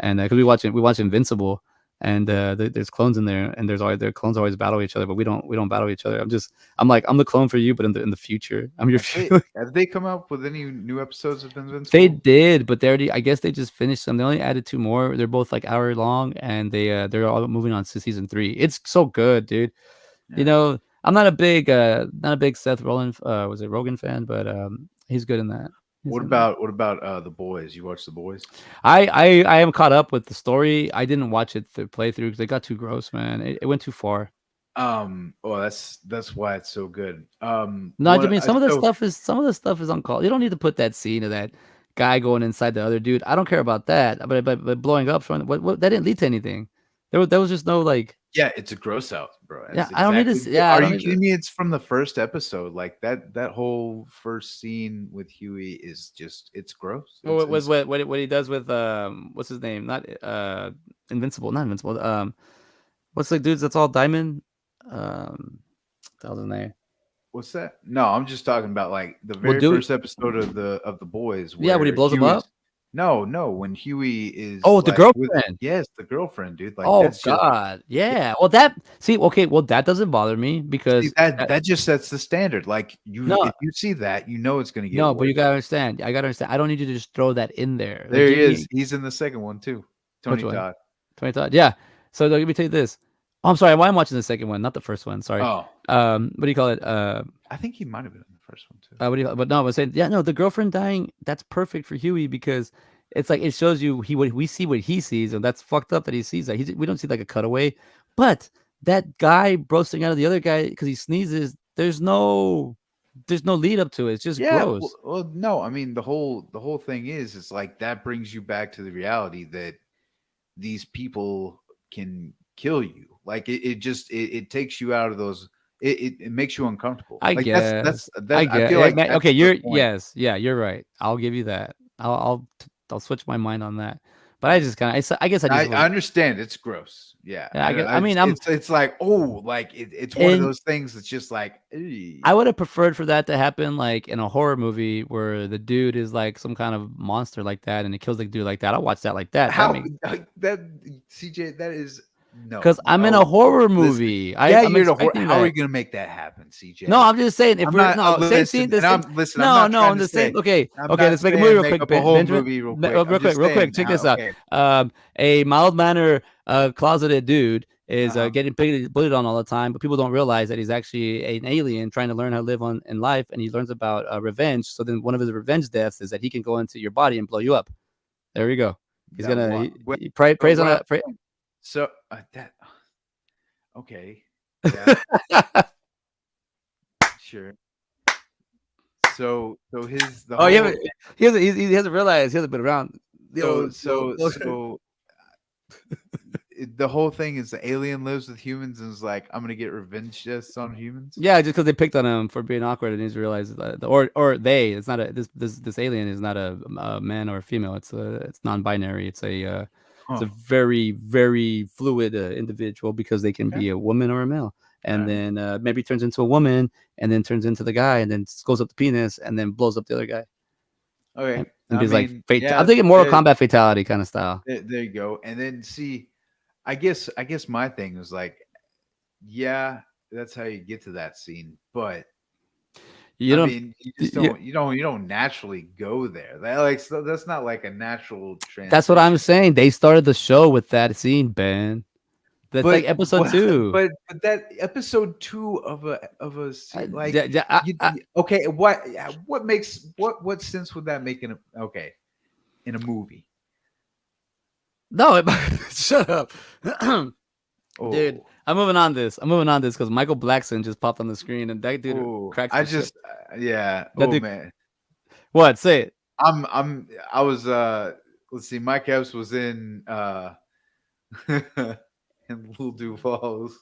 and because we watch Invincible, and there's clones in there, and their clones always battle each other, but we don't battle each other. I'm the clone for you, but in the future, I'm your. Have they come up with any new episodes of They Invincible? did, but they already. I guess they just finished them. They only added two more. They're both like hour long, and they're all moving on to season 3. It's so good, dude. Yeah. I'm not a big Seth Rogen was it Rogan fan, but he's good in that. He's What good in that. about what about The Boys? You watch The Boys? I am caught up with the story. I didn't watch it play through because it got too gross, man. It went too far. Oh, that's why it's so good. No, I What mean I so some of the stuff is uncalled. You don't need to put that scene of that guy going inside the other dude. I don't care about that. But blowing up from what that didn't lead to anything. There was just no like. Yeah, it's a gross out, bro. Yeah, That's I don't need to. exactly. Yeah, I Are don't you need to. kidding me? It's from the first episode. Like that whole first scene with Huey is just it's gross. It's What it's what he does with what's his name? Not Invincible, not Invincible. What's the dudes that's all diamond? What the hell's his name? what's that? No, I'm just talking about like the Well, very Dewey. first episode of the Boys Yeah, when he where blows him Huey's up. No, no, when Huey is Oh, the like with girlfriend. yes, the girlfriend, dude. Like Oh that's just god. yeah, Yeah. Well, that see, okay, well, that doesn't bother me see because that that just sets the standard. Like you no, if you see that, you know it's gonna get no, but you worse. gotta understand. I gotta understand. I don't need you to just throw that in there. Like, There give he is. me He's in the second one too. which Tony one? Todd. 20 thought. Yeah. So let me tell you this. Oh, I'm sorry. Why I'm watching the second one, not the first one. Sorry. Oh, What do you call it? I think he might have been in the first one too. What do you? But no, I was saying, yeah, no, the girlfriend dying. That's perfect for Huey because it's like it shows you he what we see what he sees, and that's fucked up that he sees that. We don't see like a cutaway, but that guy bursting out of the other guy because he sneezes. There's no lead up to it. It's just Yeah, gross. no, I mean the whole thing is like that brings you back to the reality that these people can kill you. Like it takes you out of those. It makes you uncomfortable. I Like that's that's guess. I that. I guess. feel Yeah, like man, that's okay, the you're point. yes, yeah, you're right. I'll give you that. I'll switch my mind on that. But I just kind of I guess I just I was. understand it's gross. Yeah, Yeah, I guess. I it's mean, I'm it's like oh, like it's one of in those things that's just like "Eey." I would have preferred for that to happen like in a horror movie where the dude is like some kind of monster like that and it kills the dude like that. I'll watch that like that. That How makes that CJ that is no because I'm in a no. horror Listen, movie. yeah, I'm you're the expecting how are that. you gonna make that happen, No, CJ? I'm just saying if I'm we're not no same scene, listen, the and same. I'm No, not no, trying in to the same. say Okay, I'm okay. not Let's make a movie saying real make quick, up a whole Benjamin. movie real quick. I'm Real quick, just real quick. saying Check how this out. okay. A mild manner, closeted dude is Uh-huh. getting bullied on all the time, but people don't realize that he's actually an alien trying to learn how to live on in life, and he learns about revenge. So then, one of his revenge deaths is that he can go into your body and blow you up. There we go. He's That gonna what well, praise on what I'm a. Pray, saying. So that okay. Yeah, sure. So his the oh, yeah, whole he hasn't realized he hasn't been around. so Yo, so so the whole thing is the alien lives with humans and is like, I'm gonna get revenge just on humans. yeah, just because they picked on him for being awkward, and he's realized that, or they, it's not a this alien is not a man or a female. It's non-binary. It's a Huh. very fluid individual because they can Okay. be a woman or a male, All and right. then maybe turns into a woman, and then turns into the guy, and then goes up the penis, and then blows up the other guy, Okay. and I be like, mean, fate. I'm yeah, thinking Mortal Kombat fatality kind of style. there you go. And then see, I guess my thing is like, yeah, that's how you get to that scene. But You I don't. mean, you just You, don't naturally go there. That like so that's not like a natural that's what I'm transition. saying. They started the show with that scene, Ben. That's like But episode two. but that episode two like Yeah, yeah, okay, what sense would that make in a okay in a movie? no, shut up, dude. Oh I'm moving on this because Michael Blackson just popped on the screen, and that dude oh, cracks I the shit. just yeah. That Oh dude, man, what? Say it. I was let's see, Mike Epps was in in Lil Duval's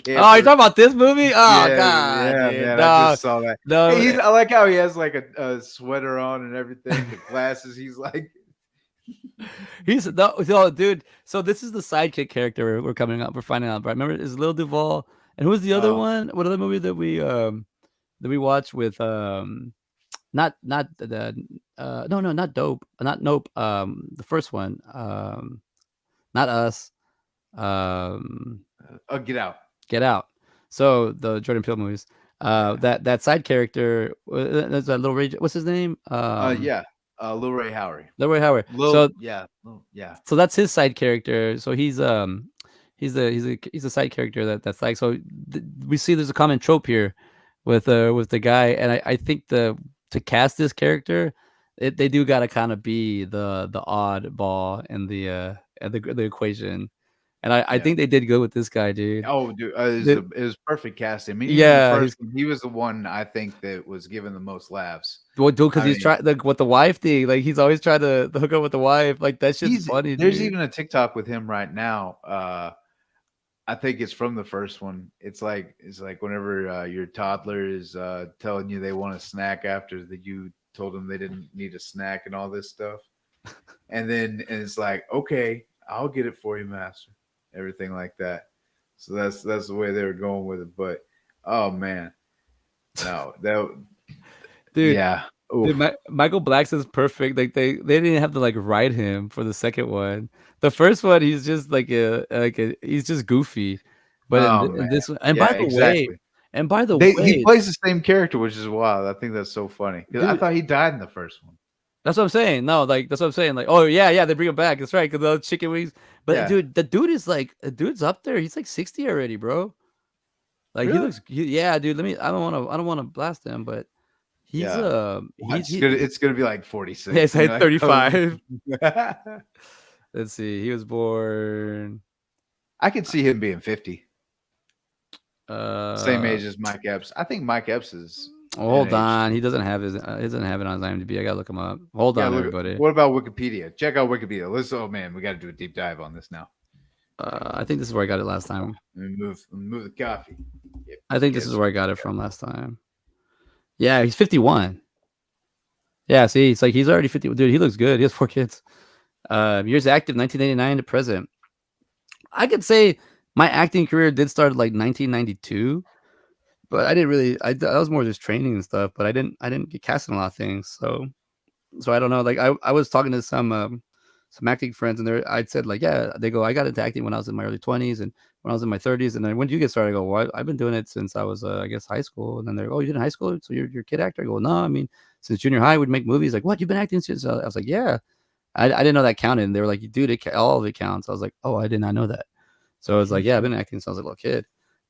Oh, you're camper. talking about this movie? Oh Yeah, God, yeah, dude, man. I no, just saw that. Hey, no. I like how he has like a sweater on and everything, the glasses. He's like, He's no, dude. So this is the sidekick character we're coming up. We're finding out. Right? Remember, is Lil Duval, and who was the other oh, one? What other movie that we watched with not the no, not dope, not nope, the first one, not us, um get out. Get Out. So the Jordan Peele movies, Yeah. that side character, there's that little Ray, what's his name, Yeah. Lil Ray Howery. Lil Ray Howard. Lil, So yeah, Lil, yeah, that's his side character. So he's a side character that's like, so we see there's a common trope here with the guy, and I think to cast this character, they do got to kind of be the oddball in the equation, and I yeah. think they did good with this guy, dude. Oh, dude, The- it was perfect casting. I mean, even in the yeah, first he's one, he was the one I think that was given the most laughs. well, dude, because I he's mean, trying like with the wife thing, like he's always trying to hook up with the wife, like that shit's he's funny, there's dude. even a TikTok with him right now. I think it's from the first one. It's like whenever your toddler is telling you they want a snack after that you told them they didn't need a snack and all this stuff, and it's like, okay, I'll get it for you, master. Everything like that. So that's the way they were going with it. But oh man, no, that Dude, yeah. Dude, Oof. Michael Black's is perfect. Like they didn't have to like write him for the second one. The first one, he's just he's just goofy. But Oh man. in this one, Yeah, exactly. and by the He way, plays the same character, which is wild. I think that's so funny because I dude, thought he died in the first one. that's what I'm saying. No, like that's what I'm saying. Like, oh yeah, yeah, they bring him back. That's right, because the chicken wings. But Yeah. dude, the dude's up there. He's like 60 already, bro. Like Really? yeah, dude. I don't wanna blast him, but Yeah. Watch. It's gonna be like yeah, 46, he's and you're like like, oh. 35. Let's see. He was born. I could see him being 50, same Uh, age as Mike Epps. I think Mike Epps is oh, in hold age on. too. He doesn't have it on his IMDb. I gotta look him up. Hold Yeah, on, look. everybody. What about Wikipedia? Check out Wikipedia. Let's. Oh man, we got to do a deep dive on this now. I think this is where I got it last time. Let me move the coffee. I think this is Yes. where I got it from last time. Yeah, he's 51. Yeah, see, it's like he's already 50. Dude, he looks good. He has 4 kids. Years active, 1989 to present. I could say my acting career did start like 1992, but I didn't really. I was more just training and stuff. But I didn't get cast in a lot of things. So I don't know. Like I was talking to some acting friends, and I'd said like, yeah, they go, I got into acting when I was in my early 20s and when I was in my 30s, and then when did you get started? I go, well, I've been doing it since I was I guess high school. And then they're, oh, you did in high school, so you're a kid actor. I go, no, I mean since junior high we'd make movies. Like, what, you've been acting since? I was like, yeah. I didn't know that counted. And they were like, dude, all of it counts. I was like, oh, I did not know that. So I was like, yeah, I've been acting since I was a little kid,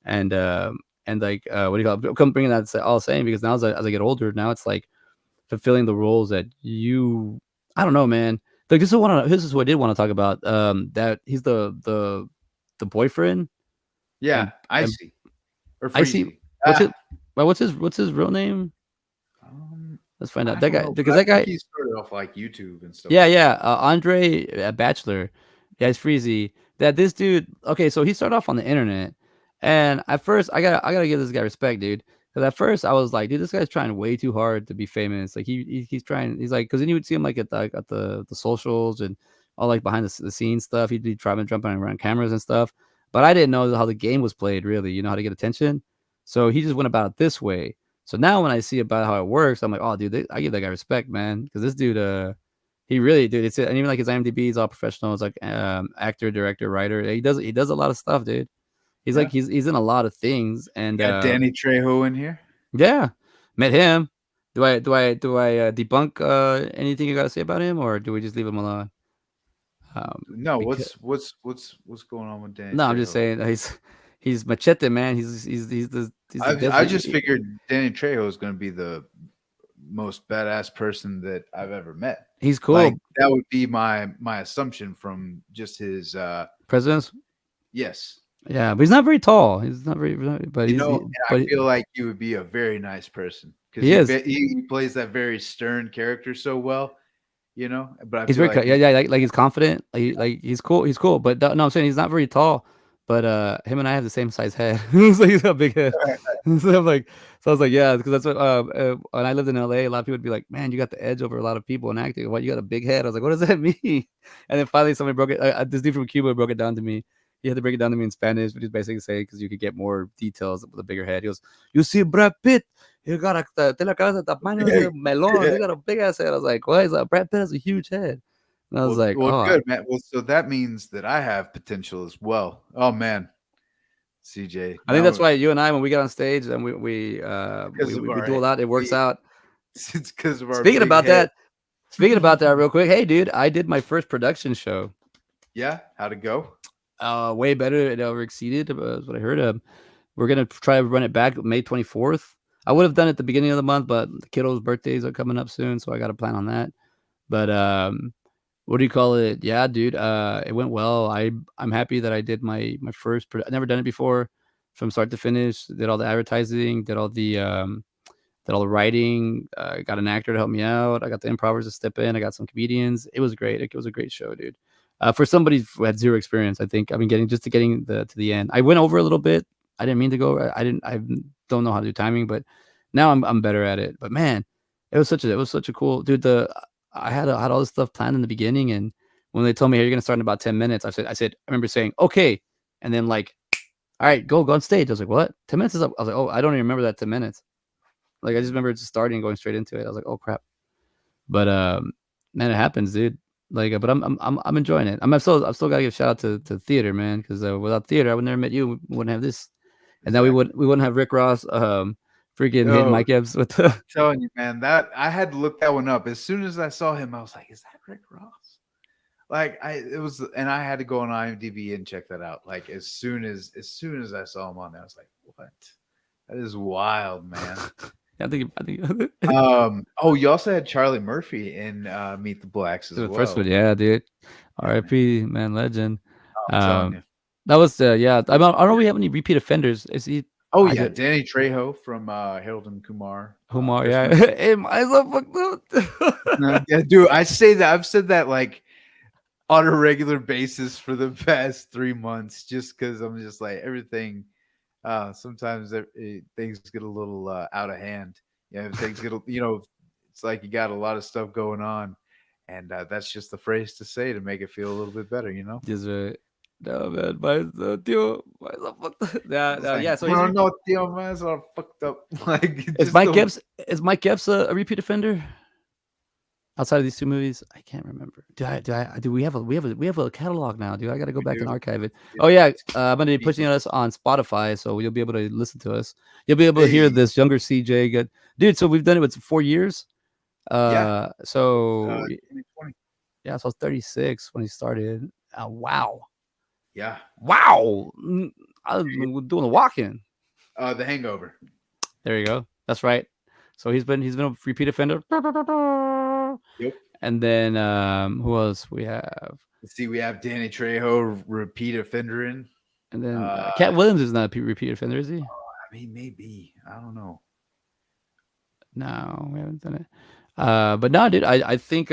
and like what do you call it? Come bringing that all saying because now as I get older, now it's like fulfilling the roles that you I don't know, man. Like this is what I did want to talk about. That he's the boyfriend Yeah, and icy or I see freezy. what's it Ah, what's his real name? Let's find out. I That don't guy know, but because I that think guy he started off like YouTube and stuff yeah, like yeah, that. Andre Bachelor. Yeah, it's Freezy. That this dude. Okay, so he started off on the internet, and at first, I gotta give this guy respect, dude. Because at first, I was like, dude, this guy's trying way too hard to be famous. Like he's trying. He's like, because then you would see him like at the socials and all like behind the scenes stuff. He'd be trying jumping around cameras and stuff. But I didn't know how the game was played. Really, you know how to get attention. So he just went about it this way. So now when I see about how it works, I'm like, oh, dude, I give that guy respect, man. Because this dude, he really, dude. It's and even like his IMDb is all professional. It's like actor, director, writer. He does a lot of stuff, dude. He's like Yeah, he's in a lot of things, and we got Danny Trejo in here. yeah, met him. Do I debunk anything you gotta say about him, or do we just leave him alone? No, Because what's going on with Danny no, I'm just Trejo? saying he's machete, man. He's the I just deadly. figured Danny Trejo is going to be the most badass person that I've ever met. He's Like cool. that would be my assumption from just his Presidents. yes. Yeah, but he's not very tall. He's not very, but You know, and I but feel like he would be a very nice person because he is. he plays that very stern character so well, you know. But I He's feel very like yeah, he's yeah, like he's confident. Like he's cool. He's cool. But no, I'm saying he's not very tall. But him and I have the same size head. So he's got a big head. So I'm like, so I was like, yeah, because that's what when I lived in LA, a lot of people would be like, man, you got the edge over a lot of people in acting. What, you got a big head? I was like, what does that mean? And then finally somebody broke it. This dude from Cuba broke it down to me. He had to break it down to me in Spanish, but he's basically saying because you could get more details with a bigger head. He goes, you see Brad Pitt, he got a tiene la cabeza tamaño de melón. He got a big ass head. I was like, what? He's like, Brad Pitt has a huge head. And I was like, well, oh, good man. Well, so that means that I have potential as well. Oh man, CJ. I think that's Now why you and I, when we get on stage and because of we our duel out, it works big, out. it's because of our Speaking big about head. that, speaking about that, real quick, hey, dude, I did my first production show. Yeah, how'd it go? Way better. It over exceeded. Is what I heard. We're gonna try to run it back May 24th. I would have done it at the beginning of the month, but the kiddos' birthdays are coming up soon, so I got a plan on that. But what do you call it? Yeah, dude. It went well. I'm happy that I did my first. I've never done it before, from start to finish. Did all the advertising. Did all the writing. Got an actor to help me out. I got the improvers to step in. I got some comedians. It was great. It was a great show, dude. For somebody who had zero experience, I think I've been getting just to getting to the end. I went over a little bit. I didn't mean to go. I didn't. I don't know how to do timing, but now I'm better at it. But man, it was such a cool dude. I had all this stuff planned in the beginning, and when they told me, hey, you're gonna start in about 10 minutes, I remember saying okay, and then like, all right, go on stage. I was like, what? 10 minutes is up. I was like, oh, I don't even remember that 10 minutes. Like I just remember just starting and going straight into it. I was like, oh crap. But man, it happens, dude. Like, but I'm enjoying it. I'm still gotta give shout out to theater, man, because without theater, I would never met you. We wouldn't have this, and then Exactly. we wouldn't have Rick Ross, freaking hitting Oh, Mike Epps with the. telling you, man, that I had to look that one up. As soon as I saw him, I was like, "Is that Rick Ross?" Like it was, and I had to go on IMDb and check that out. Like as soon as I saw him on there, I was like, "What? That is wild, man." I think Oh, you also had Charlie Murphy in Meet the Blacks as the first one, well. yeah, dude. Yeah, man. R.I.P. Man, legend. I'm telling you. Um, that was yeah. I don't know. We have any repeat offenders. Is he? Oh I yeah, did. Danny Trejo from Harold and Kumar Humar, yeah. Christmas Vacation. Hey, myself fucked up. Yeah, dude, I say that I've said that like on a regular basis for the past 3 months, just because I'm just like everything. Sometimes things get a little out of hand. Things get it's like you got a lot of stuff going on, and that's just the phrase to say to make it feel a little bit better. Just right. No man, myself, tío, myself fucked up. Yeah, It's no, like, yeah. So he's no, no, tío, man, it's all fucked up. Like is just Mike the Epps is Mike Epps a repeat offender outside of these two movies? I can't remember. Do we have a catalog now? Do I got to go we back do. and archive it? Oh yeah, It's I'm gonna be pushing convenient. us on Spotify, so you'll be able to listen to us. You'll be able to hear Hey, this younger CJ get, dude. So we've done it with 4 years. yeah, So 2020. yeah, so I was 36 when he started. Wow, Yeah, wow. I was doing the walk-in. The Hangover. There you go. That's right. So he's been a repeat offender. Yep. And then who else we have? Let's see, we have Danny Trejo, repeat offender in. And then Uh, Cat Williams is not a repeat offender, is he? I mean, maybe I don't know. No, we haven't done it. But no, dude, I think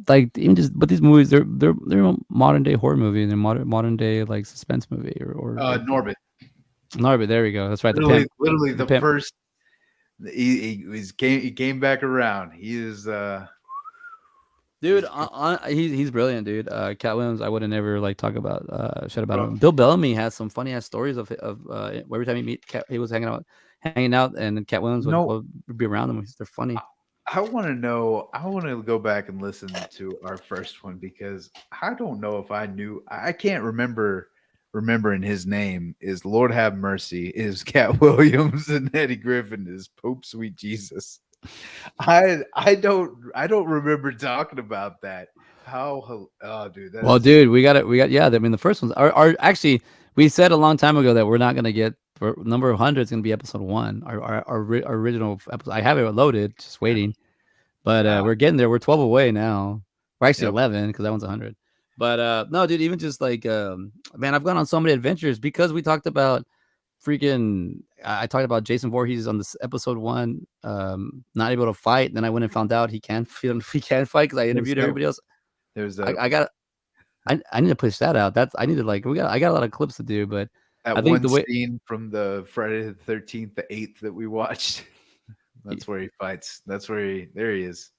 like even just but these movies they're a modern day horror movie and they're modern day like suspense movie or like Norbit. no, but there we go. That's right. Literally The the pimp. first. He came back around. He is Dude, he's he's brilliant, dude. Cat Williams, I would have never like talk about shit about bro. him. Bill Bellamy has some funny ass stories of every time he meet Cat, he was hanging out, and Cat Williams would No, go be around him. They're funny. I want to know. I want to go back and listen to our first one because I don't know if I knew. I can't remembering his name is Lord Have Mercy is Cat Williams and Eddie Griffin is Pope Sweet Jesus. I don't remember talking about that. Oh dude, that Well, is dude, we got yeah. I mean, the first ones are actually we said a long time ago that we're not gonna get for number of hundreds gonna be episode one. Our original episode. I have it loaded, just waiting. But yeah. we're getting there. We're 12 away now. We're actually Yep. 11 because that one's 100. But no, dude, even just like man, I've gone on so many adventures because we talked about freaking. I talked about Jason Voorhees on this episode one, not able to fight. And then I went and found out he can he can fight because I There's interviewed that. everybody else. There's I got I need to push that out. That's I need to like I got a lot of clips to do, but that I think one the way scene from the Friday the 13th, the 8th that we watched. That's where he fights. That's where there he is.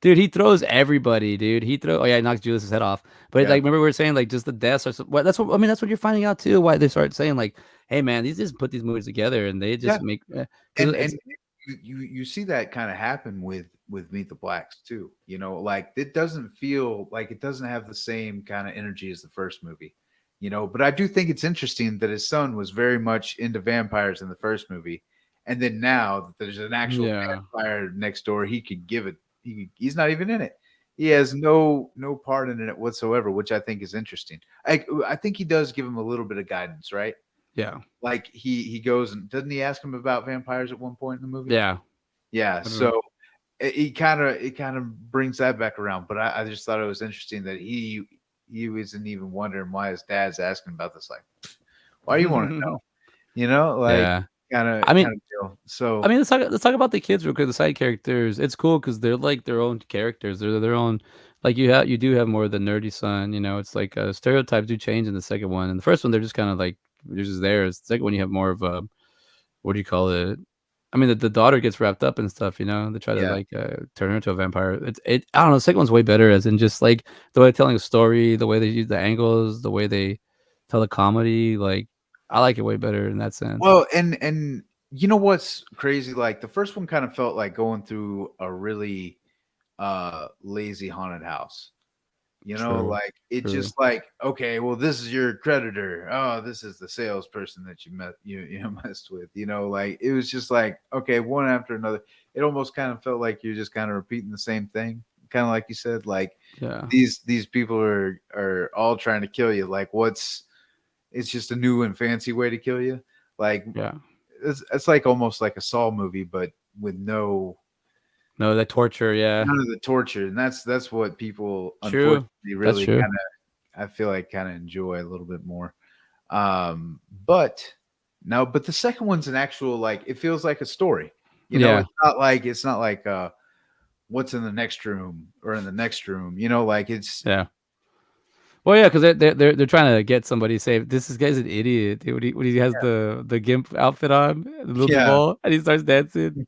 dude, he throws everybody, dude. Oh yeah, he knocks Julius's head off. But Yeah. like, remember we were saying like just the deaths are. That's what I mean. That's what you're finding out too. Why they start saying like, "Hey man, these just put these movies together and they Yeah. just make because And it's you see that kind of happen with Meet the Blacks too. Like it doesn't feel like it doesn't have the same kind of energy as the first movie. But I do think it's interesting that his son was very much into vampires in the first movie, and then now that there's an actual yeah, vampire next door, he could give it. He's not even in it. He has no part in it whatsoever, which I think is interesting. I think he does give him a little bit of guidance, right? yeah, Like he goes and doesn't he ask him about vampires at one point in the movie? yeah. Yeah, I don't know. so it kind of brings that back around. But I just thought it was interesting that he wasn't even wondering why his dad's asking about this. Like, why do you want to know? Like Yeah, kind of I mean, kind of deal. So let's talk about the kids real quick. The side characters. It's cool because they're like their own characters. They're their own. Like you do have more of the nerdy son. It's like stereotypes do change in the second one. And the first one, they're just kind of like they're just there. The second one, you have more of a what do you call it? I mean, the daughter gets wrapped up and stuff. They try to yeah, like turn her into a vampire. I don't know. The second one's way better, as in just like the way they're telling a story, the way they use the angles, the way they tell the comedy. Like I like it way better in that sense. well, and You know what's crazy? Like the first one kind of felt like going through a really lazy haunted house. You know, True, like it true. just like, okay, well, this is your creditor. Oh, this is the salesperson that you met you messed with. You know, like it was just like, okay, one after another. It almost kind of felt like you're just kind of repeating the same thing. Kind of like you said, like Yeah, these people are all trying to kill you. Like what's it's just a new and fancy way to kill you. Like yeah. it's like almost like a Saw movie, but with No, that torture. Yeah, none of the torture. And that's what people true. unfortunately That's really true. kind of I feel like kind of enjoy a little bit more. But no, but the second one's an actual like it feels like a story. You know, Yeah, it's not like what's in the next room or in the next room. You know, like it's yeah. Well, yeah, because they're trying to get somebody saved. This is guy's an idiot. Dude. When he has the gimp outfit on, the little yeah. ball, and he starts dancing.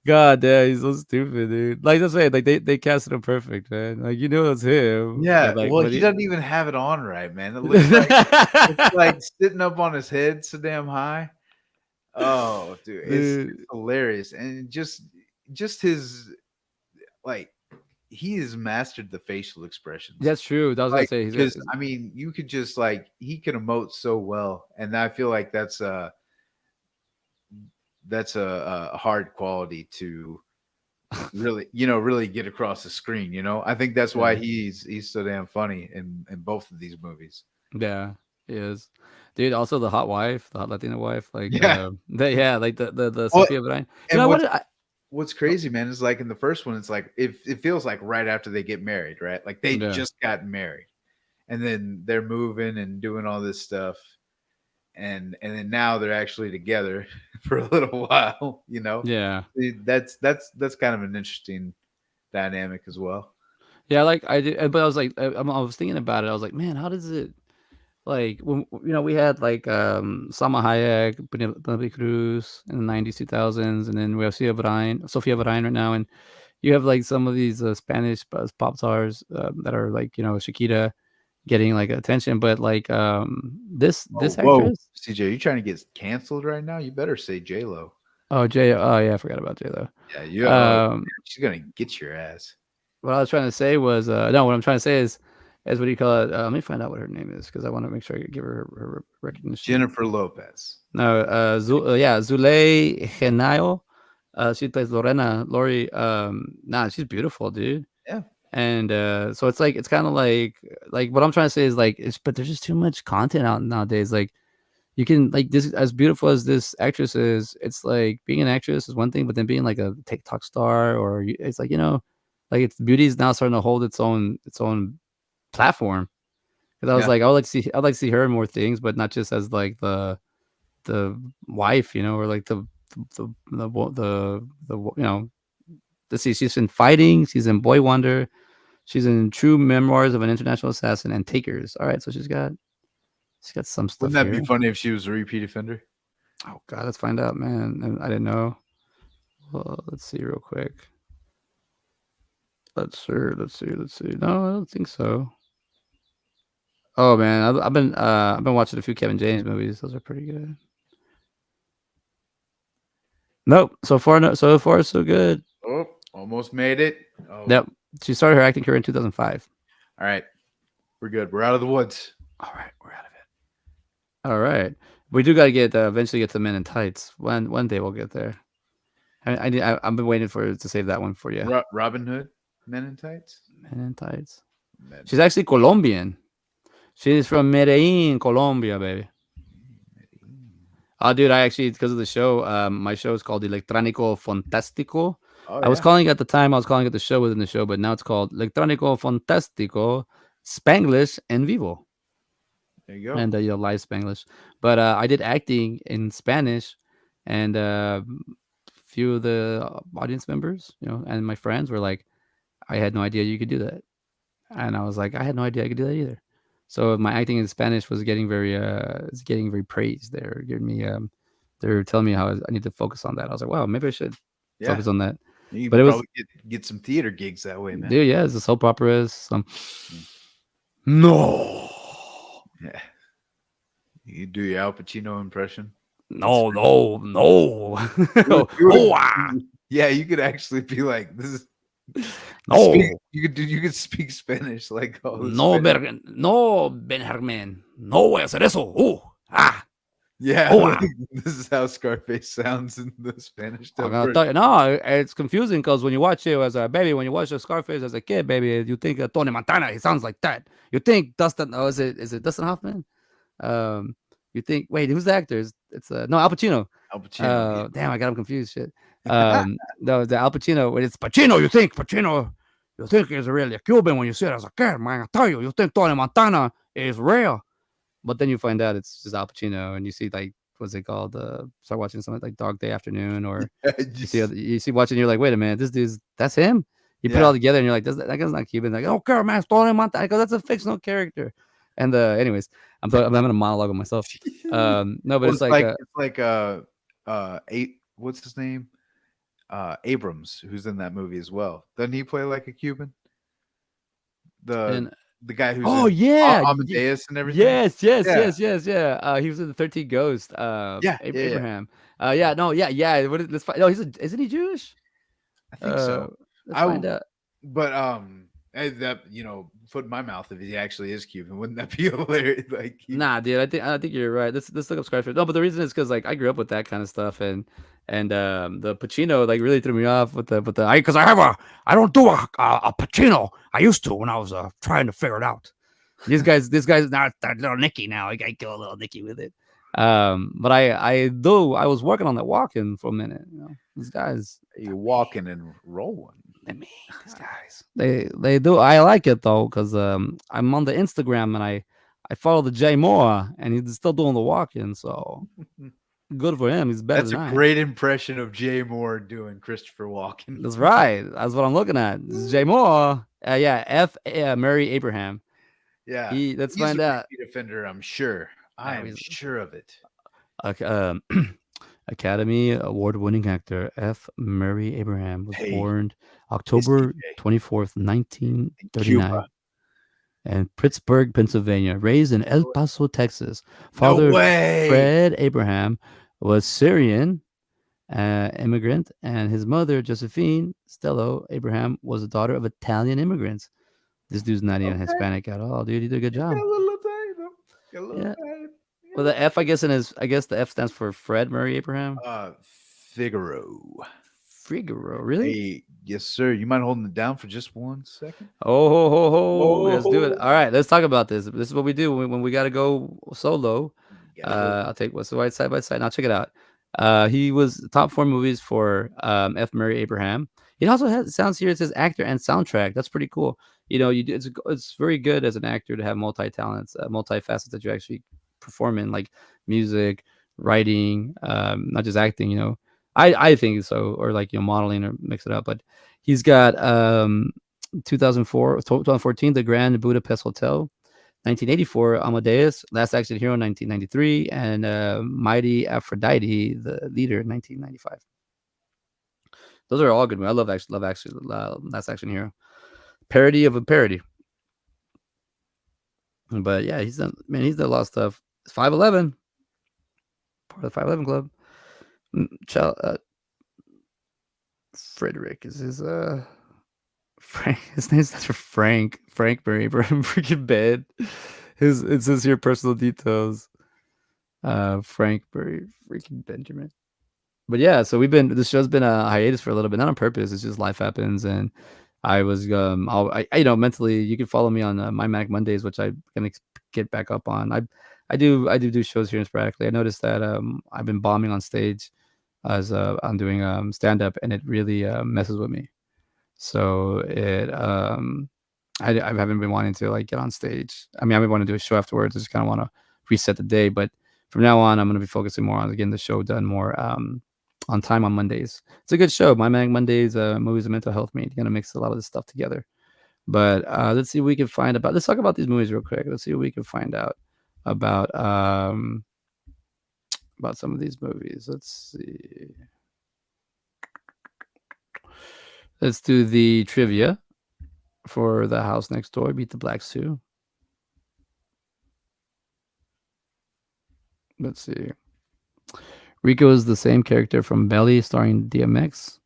God damn, he's so stupid, dude. Like that's right. Like they casted him perfect, man. Like you know it's him, Yeah, but like well, when he he, doesn't even have it on right, man. It looks like it's like sitting up on his head so damn high. Oh, dude, it's dude, hilarious, and just his like he has mastered the facial expressions. that's true. I was gonna Like say he's got because I mean, you could just like he can emote so well, and I feel like that's a hard quality to really really get across the screen. You know, I think that's why yeah, he's so damn funny in both of these movies. yeah, he is, dude. Also the hot wife, the hot Latina wife, like Yeah. yeah, like the Well, Sophia Bryan. You know, and I what's wanted, I, what's oh, crazy, man, is like in the first one, it's like it feels like right after they get married, right? Like they yeah, just got married, and then they're moving and doing all this stuff, and then now they're actually together for a little while. You know, yeah, that's kind of an interesting dynamic as well. yeah. Like I did, but I was like, I was thinking about it. I was like, man, how does it? Like when we had like Salma Hayek, Penelope Cruz in the 90s, 2000s, and then we have Sofia Bryan right now, and you have like some of these Spanish pop stars that are like Shakira getting like attention, but like Oh, this whoa, actress, CJ, you trying to get canceled right now? You better say J Lo. oh J, oh yeah, I forgot about J Lo. Yeah, you. Oh, Um, she's gonna get your ass. what I was trying to say was no, what I'm trying to say is what do you call it? Let me find out what her name is because I want to make sure I give her recognition. Jennifer Lopez. No, yeah, Zulay Genayo. She plays Lori. Nah, she's beautiful, dude. Yeah, And so it's like it's kind of like what I'm trying to say is like it's but there's just too much content out nowadays. Like you can like this as beautiful as this actress is, it's like being an actress is one thing, but then being like a TikTok star or it's like like it's beauty is now starting to hold its own platform. Because I was yeah. like, I'd like to see her in more things, but not just as like the wife, or like the let's see, she's in Fighting, she's in Boy Wonder, she's in True Memoirs of an International Assassin and Takers. All right, so she's got some Wouldn't stuff that be here. funny if she was a repeat offender? Oh God, let's find out, man. I didn't know. Well, let's see real quick. Let's see. No, I don't think so. Oh man, I've been watching a few Kevin James movies. Those are pretty good. Nope. So far, no. So far, so good. Oh, almost made it. Oh, Yep. She started her acting career in 2005. all right. We're good. We're out of the woods. All right, we're out of it. All right, we do got to get eventually get to Men in Tights. One day we'll get there. I've been waiting for to save that one for you. Robin Hood, Men in Tights. Men in Tights. Men. She's actually Colombian. She's from Medellin, Colombia, baby. Oh, dude, I actually because of the show, my show is called Electrónico Fantástico. Oh I was yeah, calling it at the time. I was calling it the show within the show, but now it's called Electrónico Fantástico Spanglish en Vivo. there you go. And live Spanglish. But I did acting in Spanish, and few of the audience members, and my friends were like, "I had no idea you could do that," and I was like, "I had no idea I could do that either." So my acting in Spanish was getting very praised. They're giving me they're telling me how I need to focus on that. I was like, "Wow, maybe I should Yeah, focus on that." you But can it was, probably get some theater gigs that way, man. dude, yeah, it's a soap opera. Some Mm. no. Yeah, you do your Al Pacino impression. No, no, no. You Oh, would, yeah, you could actually be like, this is speak. no. You could speak Spanish like all the No, Spanish. no, Benjamin. No voy a hacer eso. Ah, Yeah, oh, like, ah. this is how Scarface sounds in the Spanish I'm dub gonna version. tell you, no, it's confusing because when you watch it as a baby, when you watch the Scarface as a kid, baby, you think Tony Montana, he sounds like that. You think Dustin, oh, is it Dustin Hoffman? Um, you think, wait, who's the actor? It's no Al Pacino. Al Pacino. Damn, I got him confused. Shit. No, the Al Pacino. When it's Pacino, you think Pacino, you think he's really a Cuban when you see it as a kid, man. I tell you, you think Tony Montana is real, but then you find out it's just Al Pacino, and you see like what's it called? Start watching something like Dog Day Afternoon, or Yeah, you see watching, you're like, wait a minute, this dude's that's him. You put it yeah. all together, and you're like, that guy's not Cuban. Like, oh, care, man, Tony Montana, because that's a fictional character. And anyways, I'm having a monologue of myself. No, but Well, it's like it's like eight. What's his name? Abrams, who's in that movie as well. Doesn't he play like a Cuban? The and the guy who's oh in yeah, Amadeus and everything. yes, yes, Yeah, yes, yes, yeah. He was in the 13 Ghost. yeah, yeah, yeah. Abraham. Yeah, no, yeah, yeah. Let's find. No, isn't he Jewish? I think Uh, so. let's I find w- out. but that foot in my mouth if he actually is Cuban. Wouldn't that be hilarious? Like he, Nah, dude, I think you're right. Let's look up Scarface. No, but the reason is because like I grew up with that kind of stuff, and the Pacino like really threw me off with the because I don't do a Pacino. I used to when I was trying to figure it out. This guy's not that little Nicky now. I got go a little Nicky with it. But I was working on that walking for a minute. You know, these guys, you walking and rolling. they mean these guys. They do. I like it though because I'm on the Instagram and I follow the Jay Moore and he's still doing the walking. So good for him. He's better That's than a I am. great impression of Jay Moore doing Christopher Walken. That's right. That's what I'm looking at. This is Jay Moore. Yeah, F. Murray Abraham. Yeah, He. Let's he's a find out. repeat offender. I'm sure. I am He's sure of it. okay, Academy Award-winning actor F. Murray Abraham was Hey, born hey, October CJ, 24th, in Cuba. 1939, in Pittsburgh, Pennsylvania. Raised in El Paso, Texas. No Father way. Fred Abraham was Syrian immigrant, and his mother Josephine Stello Abraham was a daughter of Italian immigrants. This dude's not even Okay, Hispanic at all, dude. He did a good you job. got a little time though. Got a little Yeah. time. Well, the F, I guess the F stands for Fred Murray Abraham. Figaro. Figaro, really? Hey, yes, sir. You mind holding it down for just 1 second? Oh, ho, ho, ho. Let's do it. Oh, All right, let's talk about this. This is what we do when we got to go solo. you gotta go. I'll take what's the right side by side. Now check it out. He was top four movies for F. Murray Abraham. It also has sounds here. It says actor and soundtrack. That's pretty cool. You know, it's very good as an actor to have multi talents, multi facets that you actually perform in, like music, writing, not just acting. You know, I think so, or like modeling or mix it up. But he's got 2014, The Grand Budapest Hotel. 1984, Amadeus, Last Action Hero, 1993, and Mighty Aphrodite, the leader, in 1995. Those are all good. I Last Action Hero. Parody of a parody. But yeah, he's done a lot of stuff. It's 5'11, part of the 5'11 club. Frederick is his Frank. His name stands for Frank Murray Abraham. Freaking bed. It says here personal details. Frank Murray freaking Benjamin. But yeah, so this show's been a hiatus for a little bit, not on purpose. It's just life happens, and I was mentally, you can follow me on my Mac Mondays, which I'm gonna get back up on. I do shows here sporadically. I noticed that I've been bombing on stage as I'm doing stand up, and it really messes with me. So I haven't been wanting to like get on stage. I mean, I've been wanting to do a show afterwards. I just kind of want to reset the day, but from now on, I'm going to be focusing more on getting the show done more on time on Mondays. It's a good show. My Mag Mondays, movies and mental health meet. Going to mix a lot of this stuff together. But let's see what we can find about. Let's talk about these movies real quick. Let's see what we can find out about some of these movies. Let's see. Let's do the trivia for The House Next Door. Beat the Black Sue. Let's see. Rico is the same character from Belly, starring DMX.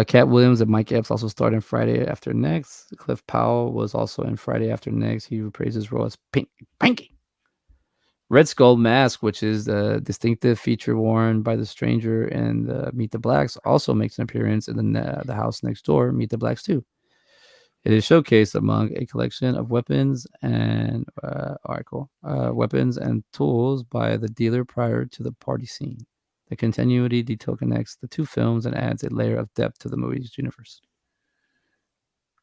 Cat Williams and Mike Epps also starred in Friday After Next. Cliff Powell was also in Friday After Next. He reprised his role as Pinky. Red Skull mask, which is the distinctive feature worn by the stranger in Meet the Blacks, also makes an appearance in the house next door, Meet the Blacks too. It is showcased among a collection of weapons and article weapons and tools by the dealer prior to the party scene. The continuity detail connects the two films and adds a layer of depth to the movie's universe.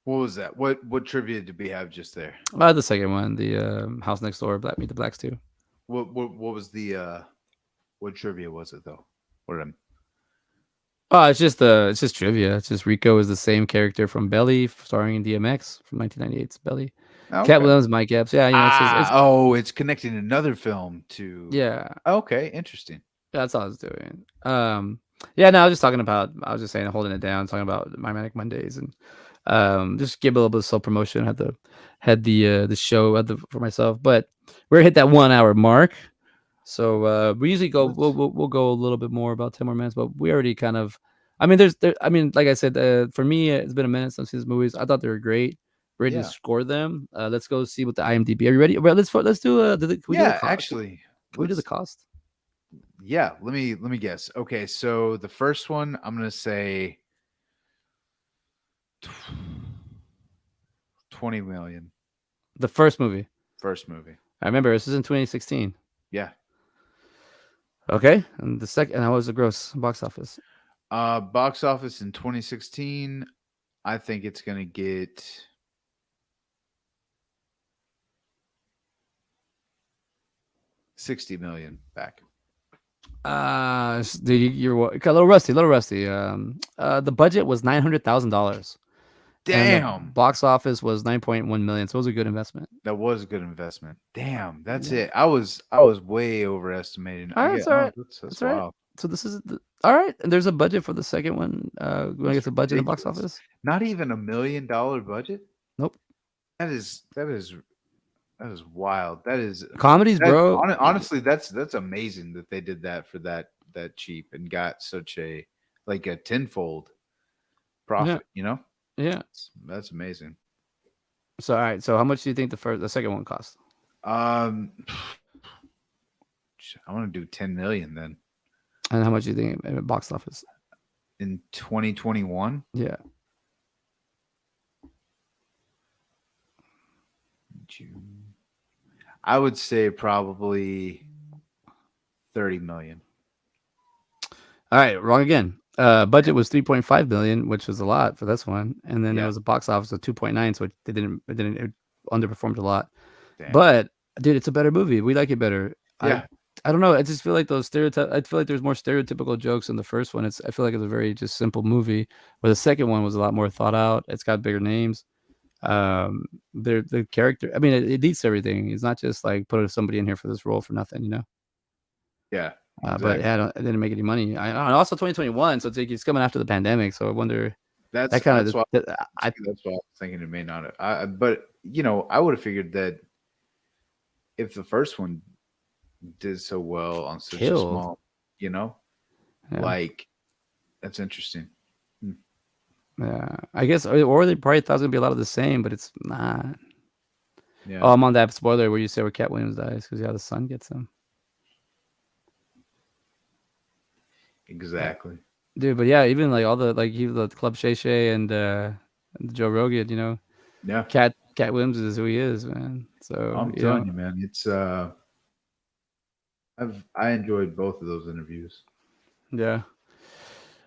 What was that? What trivia did we have just there? The second one, the house next door, Black Meet the Blacks too. What was the what trivia was it though? What am Oh, it's just trivia. It's just Rico is the same character from Belly, starring in DMX from 1998's Belly. oh, Cat okay. Williams, Mike Epps. Yeah, it's Oh, it's connecting another film to yeah. okay, interesting. That's all I was doing. Yeah, no, I was just talking about. I was just saying, holding it down, talking about my Manic Mondays, and just give a little bit of self promotion. Had the show for myself, but we're gonna hit that 1 hour mark. So we usually go. Let's We'll go a little bit more about 10 more minutes, but we already kind of. I mean, I mean, like I said, for me, it's been a minute since I've seen these movies. I thought they were great. Ready to yeah. score them. Let's go see what the IMDb. Are you ready? Well, let's do. Can we do the Yeah, cost? actually, Can we do the let's cost? yeah, let me guess. Okay, so the first one I'm going to say 20 million. The first movie. First movie. I remember this is in 2016. Yeah. Okay, and the second, and how was the gross box office? Box office in 2016, I think it's going to get 60 million back. Dude, you're a little rusty, a little rusty. The budget was $900,000, and the Damn. box office was 9.1 million. So it was a good investment. That was a good investment. Damn, that's Yeah. it. I was way overestimating. All I right, get it's all right. that's That's all right. wild. So this is all right. And there's a budget for the second one. You want to That's get the budget and box ridiculous. office? Not even $1 million budget. Nope. That is wild. Comedies, bro. Honestly, that's amazing that they did that for that cheap and got such a like a tenfold Yeah, profit. You know, yeah. that's amazing. So all right. So how much do you think the second one cost? Um, I want to do 10 million then And how much do you think box office? in 2021. Yeah. June. I would say probably 30 million. All right, wrong again. Budget was 3.5 million, which was a lot for this one, and then there Yeah, was a box office of 2.9, so it underperformed a lot. damn. But dude, it's a better movie. We like it better. Yeah, I don't know. I just feel like those stereotype. I feel like there's more stereotypical jokes in the first one. I feel like it's a very just simple movie, where the second one was a lot more thought out. It's got bigger names. Um, the character. I mean, it eats everything. It's not just like put somebody in here for this role for nothing, you know. yeah, But exactly. yeah, it didn't make any money. And also 2021, so it's coming after the pandemic. So I wonder That's that kind that's of why I that's why I was thinking it may not. But I would have figured that if the first one did so well on such a killed. small, you know, Yeah, like that's interesting. Hmm. yeah. I guess, or they probably thought it was gonna be a lot of the same, but it's not. Yeah, Oh, I'm on that spoiler where you say where Cat Williams dies because yeah, the son gets him. Yeah, exactly. dude. But yeah, even like all the Club Shay Shay and Joe Rogan, Yeah, Cat Williams is who he is, man. So I'm telling you, man. It's I enjoyed both of those interviews. yeah.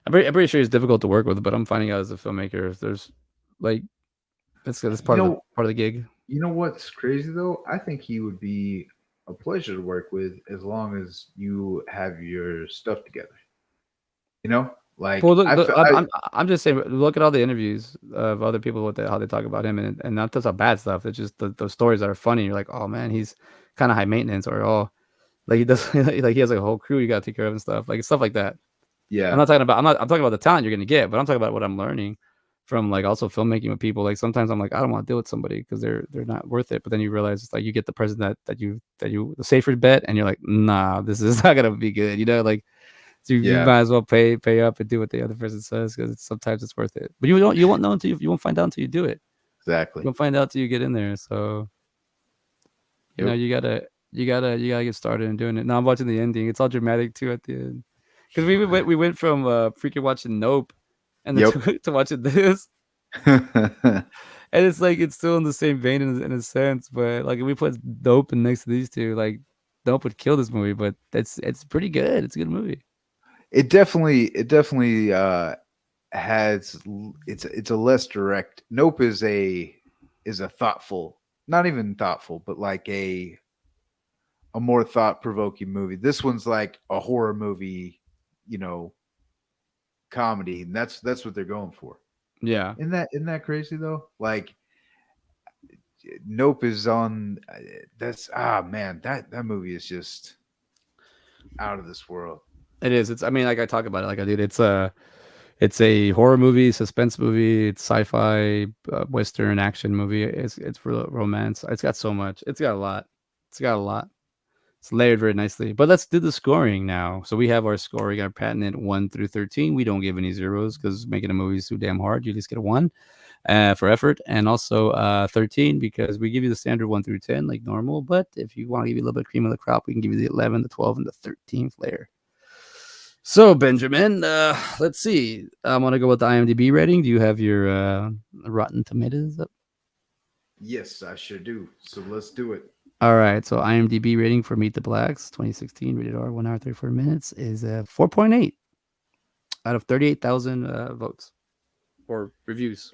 I'm pretty sure he's difficult to work with, but I'm finding out as a filmmaker, if there's like that's You know, part of the gig. you know what's crazy though? I think he would be a pleasure to work with as long as you have your stuff together. You know, Well, like look, I look felt. I'm just saying, look at all the interviews of other people how they talk about him, and not just bad stuff. It's just the stories that are funny. You're like, oh man, he's kind of high maintenance, or oh, like he does, like he has like a whole crew you got to take care of and stuff like that. Yeah, I'm talking about the talent you're gonna get, but I'm talking about what I'm learning. from like also filmmaking with people. Like sometimes I'm like, I don't want to deal with somebody because they're not worth it. But then you realize it's like you get the person that you the safer bet, and you're like, nah, this is not gonna be good. Like so you Yeah, might as well pay up and do what the other person says because sometimes it's worth it. But you won't know until you won't find out until you do it. You exactly. won't find out until you get in there. So Yep. you gotta get started in doing it. Now I'm watching the ending. It's all dramatic too at the end. Because we went from freaking watching Nope and then Yep. to watching this. And it's like it's still in the same vein in a sense, but like if we put Nope in next to these two, like Nope would kill this movie, but it's pretty good. It's a good movie. It definitely it's a less direct. Nope is a thoughtful, not even thoughtful, but like a more thought provoking movie. This one's like a horror movie, you know, comedy, and that's what they're going for. Yeah, Isn't that crazy though? Like Nope is on. That's man, that movie is just out of this world. it is. It's I mean, like I talk about it, like I did. It's a horror movie, suspense movie, it's sci-fi, western action movie. It's romance. It's got so much. It's got a lot. It's got a lot. It's layered very nicely. But let's do the scoring now. So we have our scoring, our patented 1 through 13. We don't give any zeros because making a movie is too damn hard. You just get a one for effort, and also 13 because we give you the standard 1 through 10 like normal. But if you want to give you a little bit of cream of the crop, we can give you the 11, the 12, and the 13th layer. So Benjamin, let's see. I'm gonna go with the IMDb rating. Do you have your Rotten Tomatoes up? Yes, I sure do. So let's do it. All right. So IMDb rating for Meet the Blacks, 2016, rated R, 1 hour 34 minutes, is 4.8 out of 38,000 votes or reviews.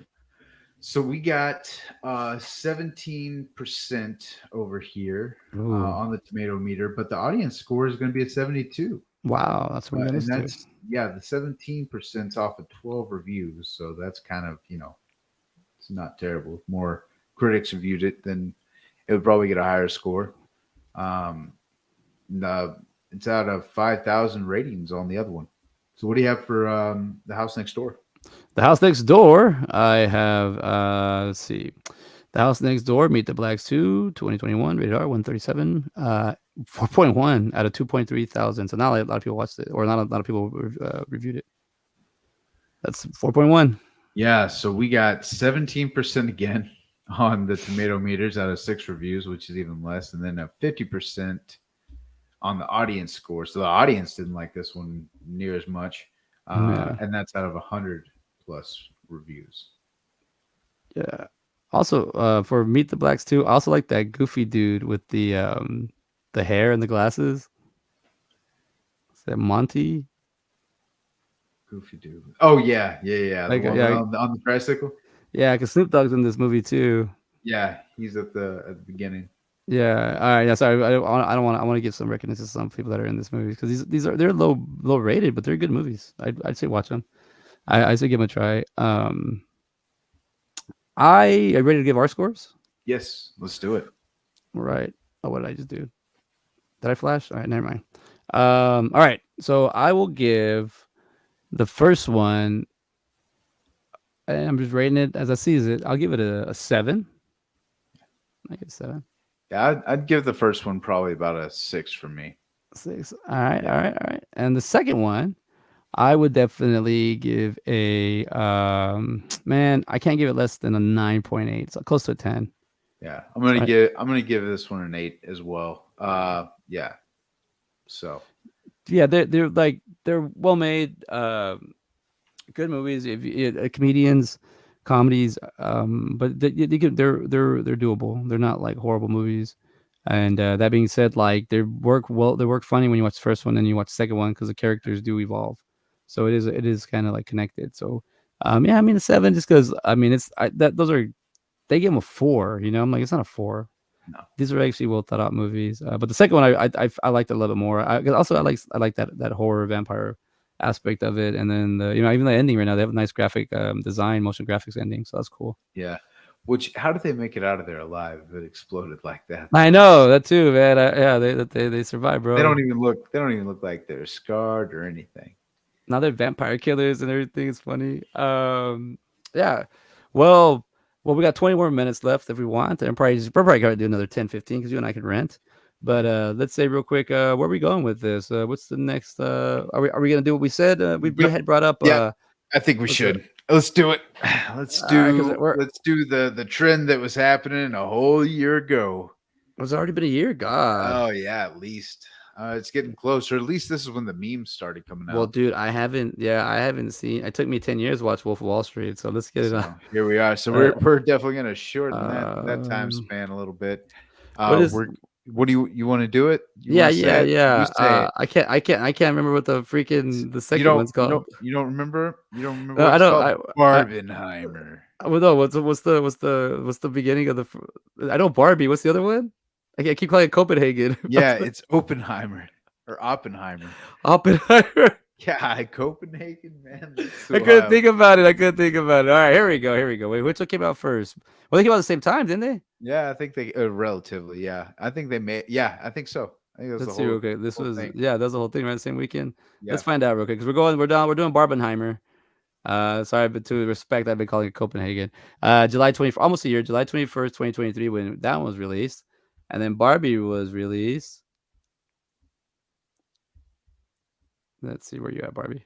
So we got 17% over here Ooh, on the tomato meter, but the audience score is going to be a 72. wow. That's what we got And us to. that's, yeah, the 17% off of 12 reviews. So that's kind of, it's not terrible. If more critics reviewed it, then it would probably get a higher score. Um, the, it's out of 5,000 ratings on the other one. So what do you have for the house next door? The House Next Door, I have, let's see. The House Next Door, Meet the Blacks 2, 2021, rated R, 137, 4.1 out of 2.3 thousand. So not like a lot of people watched it, or not a lot of people reviewed it. That's 4.1. Yeah, so we got 17% again on the tomato meters out of 6 reviews, which is even less, and then a 50% on the audience score. So the audience didn't like this one near as much, Yeah. and that's out of 100+ reviews. Yeah. Also, for Meet the Blacks 2, I also like that goofy dude with the hair and the glasses. Is that Monty? Goofy dude. Oh yeah. The Like, one yeah, on the tricycle. yeah, because Snoop Dogg's in this movie too. Yeah, he's at the beginning. Yeah. All right. Yeah. Sorry. I don't want. I want to give some recognition to some people that are in this movie because they're low rated, but they're good movies. I'd say watch them. I say give them a try. I are you ready to give our scores? Yes, let's do it. Right. Oh, what did I just do? Did I flash? All right. Never mind. All right. So I will give the first one. And I'm just rating it as I see it. I'll give it a 7. I give it 7. Yeah, I'd give the first one probably about a 6 for me. 6. All right. Yeah, All right. All right. And the second one. I would definitely give a man, I can't give it less than a 9.8. So close to a 10. yeah. So I'm gonna give this one an 8 as well. Yeah. So yeah, they're like they're well made, good movies. If comedians, comedies, but they're doable. They're not like horrible movies. And that being said, like they work funny when you watch the first one and you watch the second one because the characters do evolve. So it is kind of like connected. So yeah, I mean a 7 just because I mean it's that those are they gave them a 4. I'm like it's not a 4. no. These are actually well thought out movies. But the second one I liked it a little bit more. 'Cause also I like that horror vampire aspect of it, and then even the ending right now they have a nice graphic design, motion graphics ending, so that's cool. Yeah. Which how did they make it out of there alive if it exploded like that I though? know that too, man. Yeah, they survive, bro. They don't even look like they're scarred or anything. Now they're vampire killers and everything. It's funny. Yeah. Well, we got 20 more minutes left if we want, and we're probably gonna do another 10, 15 because you and I can rent. But let's say real quick, where are we going with this? What's the next? Are we gonna do what we said? We Yep. had brought up Yep. I think we what's the should. Let's do it. because we're Let's do the trend that was happening a whole year ago. it's already been a year. God. Oh yeah, at least. It's getting closer. At least this is when the memes started coming Well, out. dude, I haven't. Yeah, I haven't seen. It took me 10 years to watch Wolf of Wall Street, so let's get it on. So here we are. So Uh, we're definitely gonna shorten that time um, span a little bit. what is? We're what do you want to do it? You Yeah, want to yeah, say it? You yeah. say it. I can't remember what the freaking the second one's called. You don't remember? You don't remember No, what I it's don't. called? I Barbenheimer. well, no. What's the beginning of the? I know Barbie. What's the other one? I keep calling it Copenhagen. Yeah, it's Oppenheimer or Oppenheimer. Oppenheimer. Yeah, Copenhagen, man. That's I couldn't wild. think about it. I couldn't think about it. All right, here we go. Here we go. Wait, which one came out first? Well, they came out at the same time, didn't they? Yeah, I think they relatively. Yeah, I think they may. Yeah, I think so. I think that's the Let's see real quick. This whole was thing. yeah, that's the whole thing, right? The same weekend. Let's Yeah. find out real quick because we're doing Barbenheimer. Sorry, but to respect, I've been calling it Copenhagen. July 24th, almost a year, July 21st, 2023, when that one was released. And then Barbie was released. Let's see where you at, Barbie.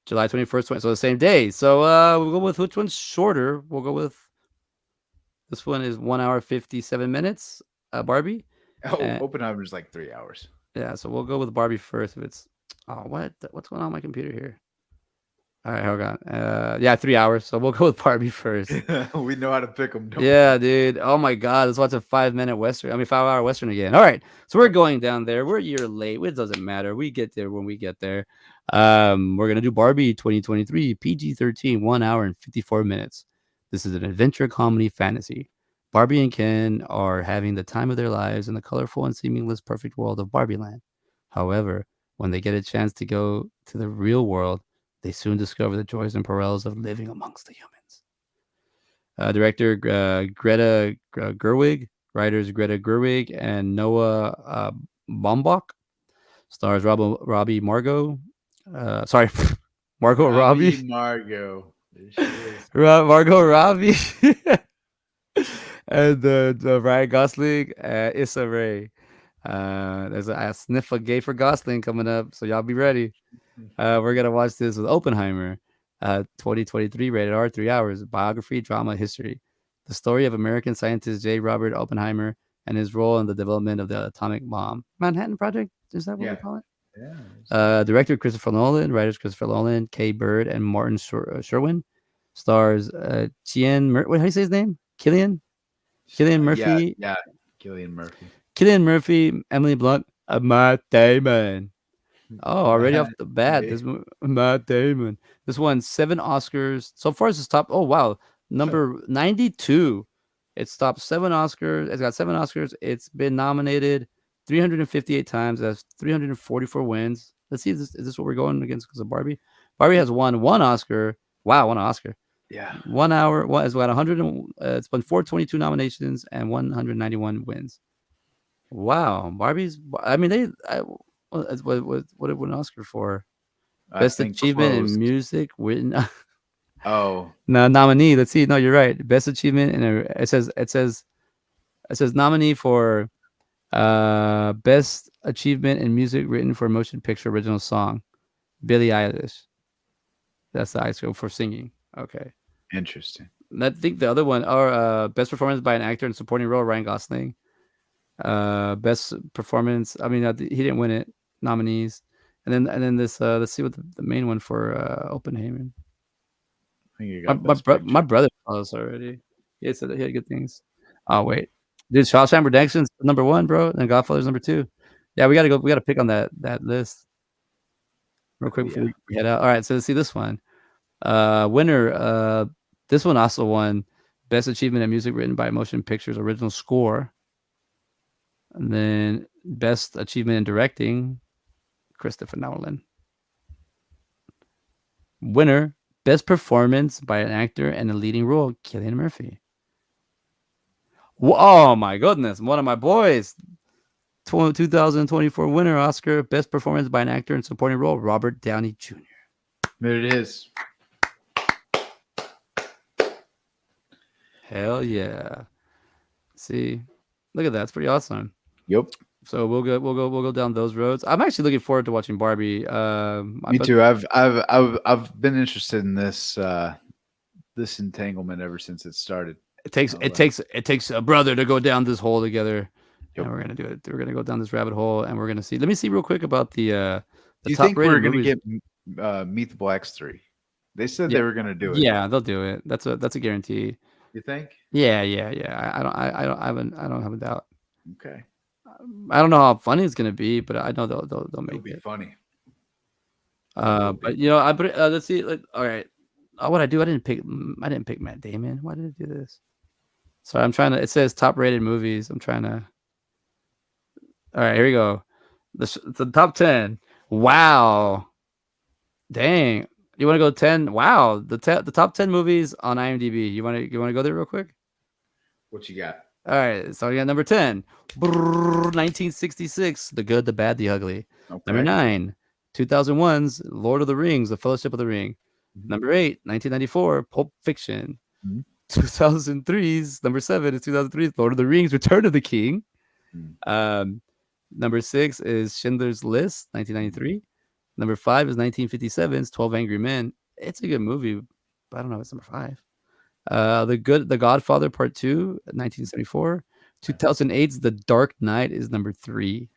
July 21st, 20, so the same day. So we'll go with which one's shorter. We'll go with this one is 1 hour 57 minutes, Barbie. Oh, Uh, Oppenheimer's like 3 hours. yeah, so we'll go with Barbie first if it's oh what's going on my computer here? All right, hold on. Yeah, 3 hours. So we'll go with Barbie first. We know how to pick them, don't Yeah, we? dude. Oh my God. Let's watch a 5 minute Western. I mean, 5 hour Western again. All right. So we're going down there. We're a year late. It doesn't matter. We get there when we get there. We're going to do Barbie 2023, PG 13, 1 hour and 54 minutes. This is an adventure comedy fantasy. Barbie and Ken are having the time of their lives in the colorful and seamless perfect world of Barbie Land. However, when they get a chance to go to the real world, they soon discover the joys and perils of living amongst the humans. Director Greta Gerwig, writers Greta Gerwig and Noah Baumbach, stars Robbie Margot. Sorry, Margot Robbie Robbie. Margot. There she is. Margot Robbie. And Ryan Gosling, Issa Rae. There's a sniff of gay for Gosling coming up, so y'all be ready. We're gonna watch this with Oppenheimer, 2023, rated R, 3 hours, biography, drama, history. The story of American scientist J. Robert Oppenheimer and his role in the development of the atomic bomb. Manhattan Project, is that what we Yeah. call it? Yeah. There's Director Christopher Nolan, writers Christopher Nolan, Kay Bird, and Martin Sherwin. Stars what how do you say his name? Killian yeah, Murphy, yeah. Killian Murphy. Emily Blunt, Matt Damon. Oh, already off Matt the bat, Damon. this Matt Damon. This won 7 Oscars. So far, it's top. Oh wow, number 92. It's topped 7 Oscars. It's got 7 Oscars. It's been nominated 358 times. That's 344 wins. Let's see. Is this what we're going against because of Barbie? Barbie has won 1 Oscar. Wow, one Oscar. Yeah. 1 hour. What has got 100? It's been 422 nominations and 191 wins. Wow, Barbie's. I mean, what did win an Oscar for? I Best think achievement in close. music. Win Oh, no nominee. Let's see. No, you're right. Best achievement in a. It says nominee for best achievement in music written for a motion picture original song. Billie Eilish. That's the Oscar for singing. Okay. interesting. I think the other one are best performance by an actor in supporting role. Ryan Gosling. Best performance. I mean, he didn't win it. Nominees, and then this. Let's see what the main one for Oppenheimer. I think you My got best my picture. brother saw this already. He said that he had good things. Oh wait, dude, Shawshank Redemption's number one, bro, and Godfather's number two. Yeah, we gotta go. We gotta pick on that list real Oh quick before yeah. we head out. All right, so let's see this one. Winner. This one also won best achievement in music written by motion pictures original score, and then best achievement in directing, Christopher Nolan. Winner, best performance by an actor in a leading role, Cillian Murphy. Oh my goodness, one of my boys. 2024 winner Oscar, best performance by an actor in supporting role, Robert Downey Jr. There it is. Hell yeah. See, look at that. It's pretty awesome. Yep. So we'll go down those roads. I'm actually looking forward to watching Barbie. Me But too. I've been interested in this entanglement ever since it started. I was like, it takes a brother to go down this hole together, yep. and we're gonna do it. We're gonna go down this rabbit hole, and we're gonna see. Let me see real quick about the Do you top think rated we're gonna movies. get Meet the Blacks 3? They said Yeah, they were gonna do it. yeah, they'll do it. That's a guarantee. You think? Yeah, yeah, yeah. I don't have a doubt. Okay. I don't know how funny it's gonna be, but I know they'll It'll make be it. funny. It will But be. you know, let's see. Like, all right, what I do? I didn't pick Matt Damon. Why did I do this? Sorry, I'm trying to. It says top rated movies. I'm trying to. All right, here we go. The top 10. Wow, dang. You want to go 10? Wow, the top 10 movies on IMDb. You want to go there real quick? What you got? All right, so we got number 10, 1966, The Good, the Bad, the Ugly. Number Okay. 9, 2001's Lord of the Rings, The Fellowship of the Ring. Mhm. Number 8, 1994, Pulp Fiction. Mhm. 2003's number 7 is 2003's Lord of the Rings, Return of the King. Mhm. Um, Number 6 is Schindler's List, Mhm. 1993. Number 5 is 1957's 12 Angry Men. It's a good movie, but I don't know if it's number 5. The Godfather Part 2, 1974. 2008's The Dark Knight is number 3.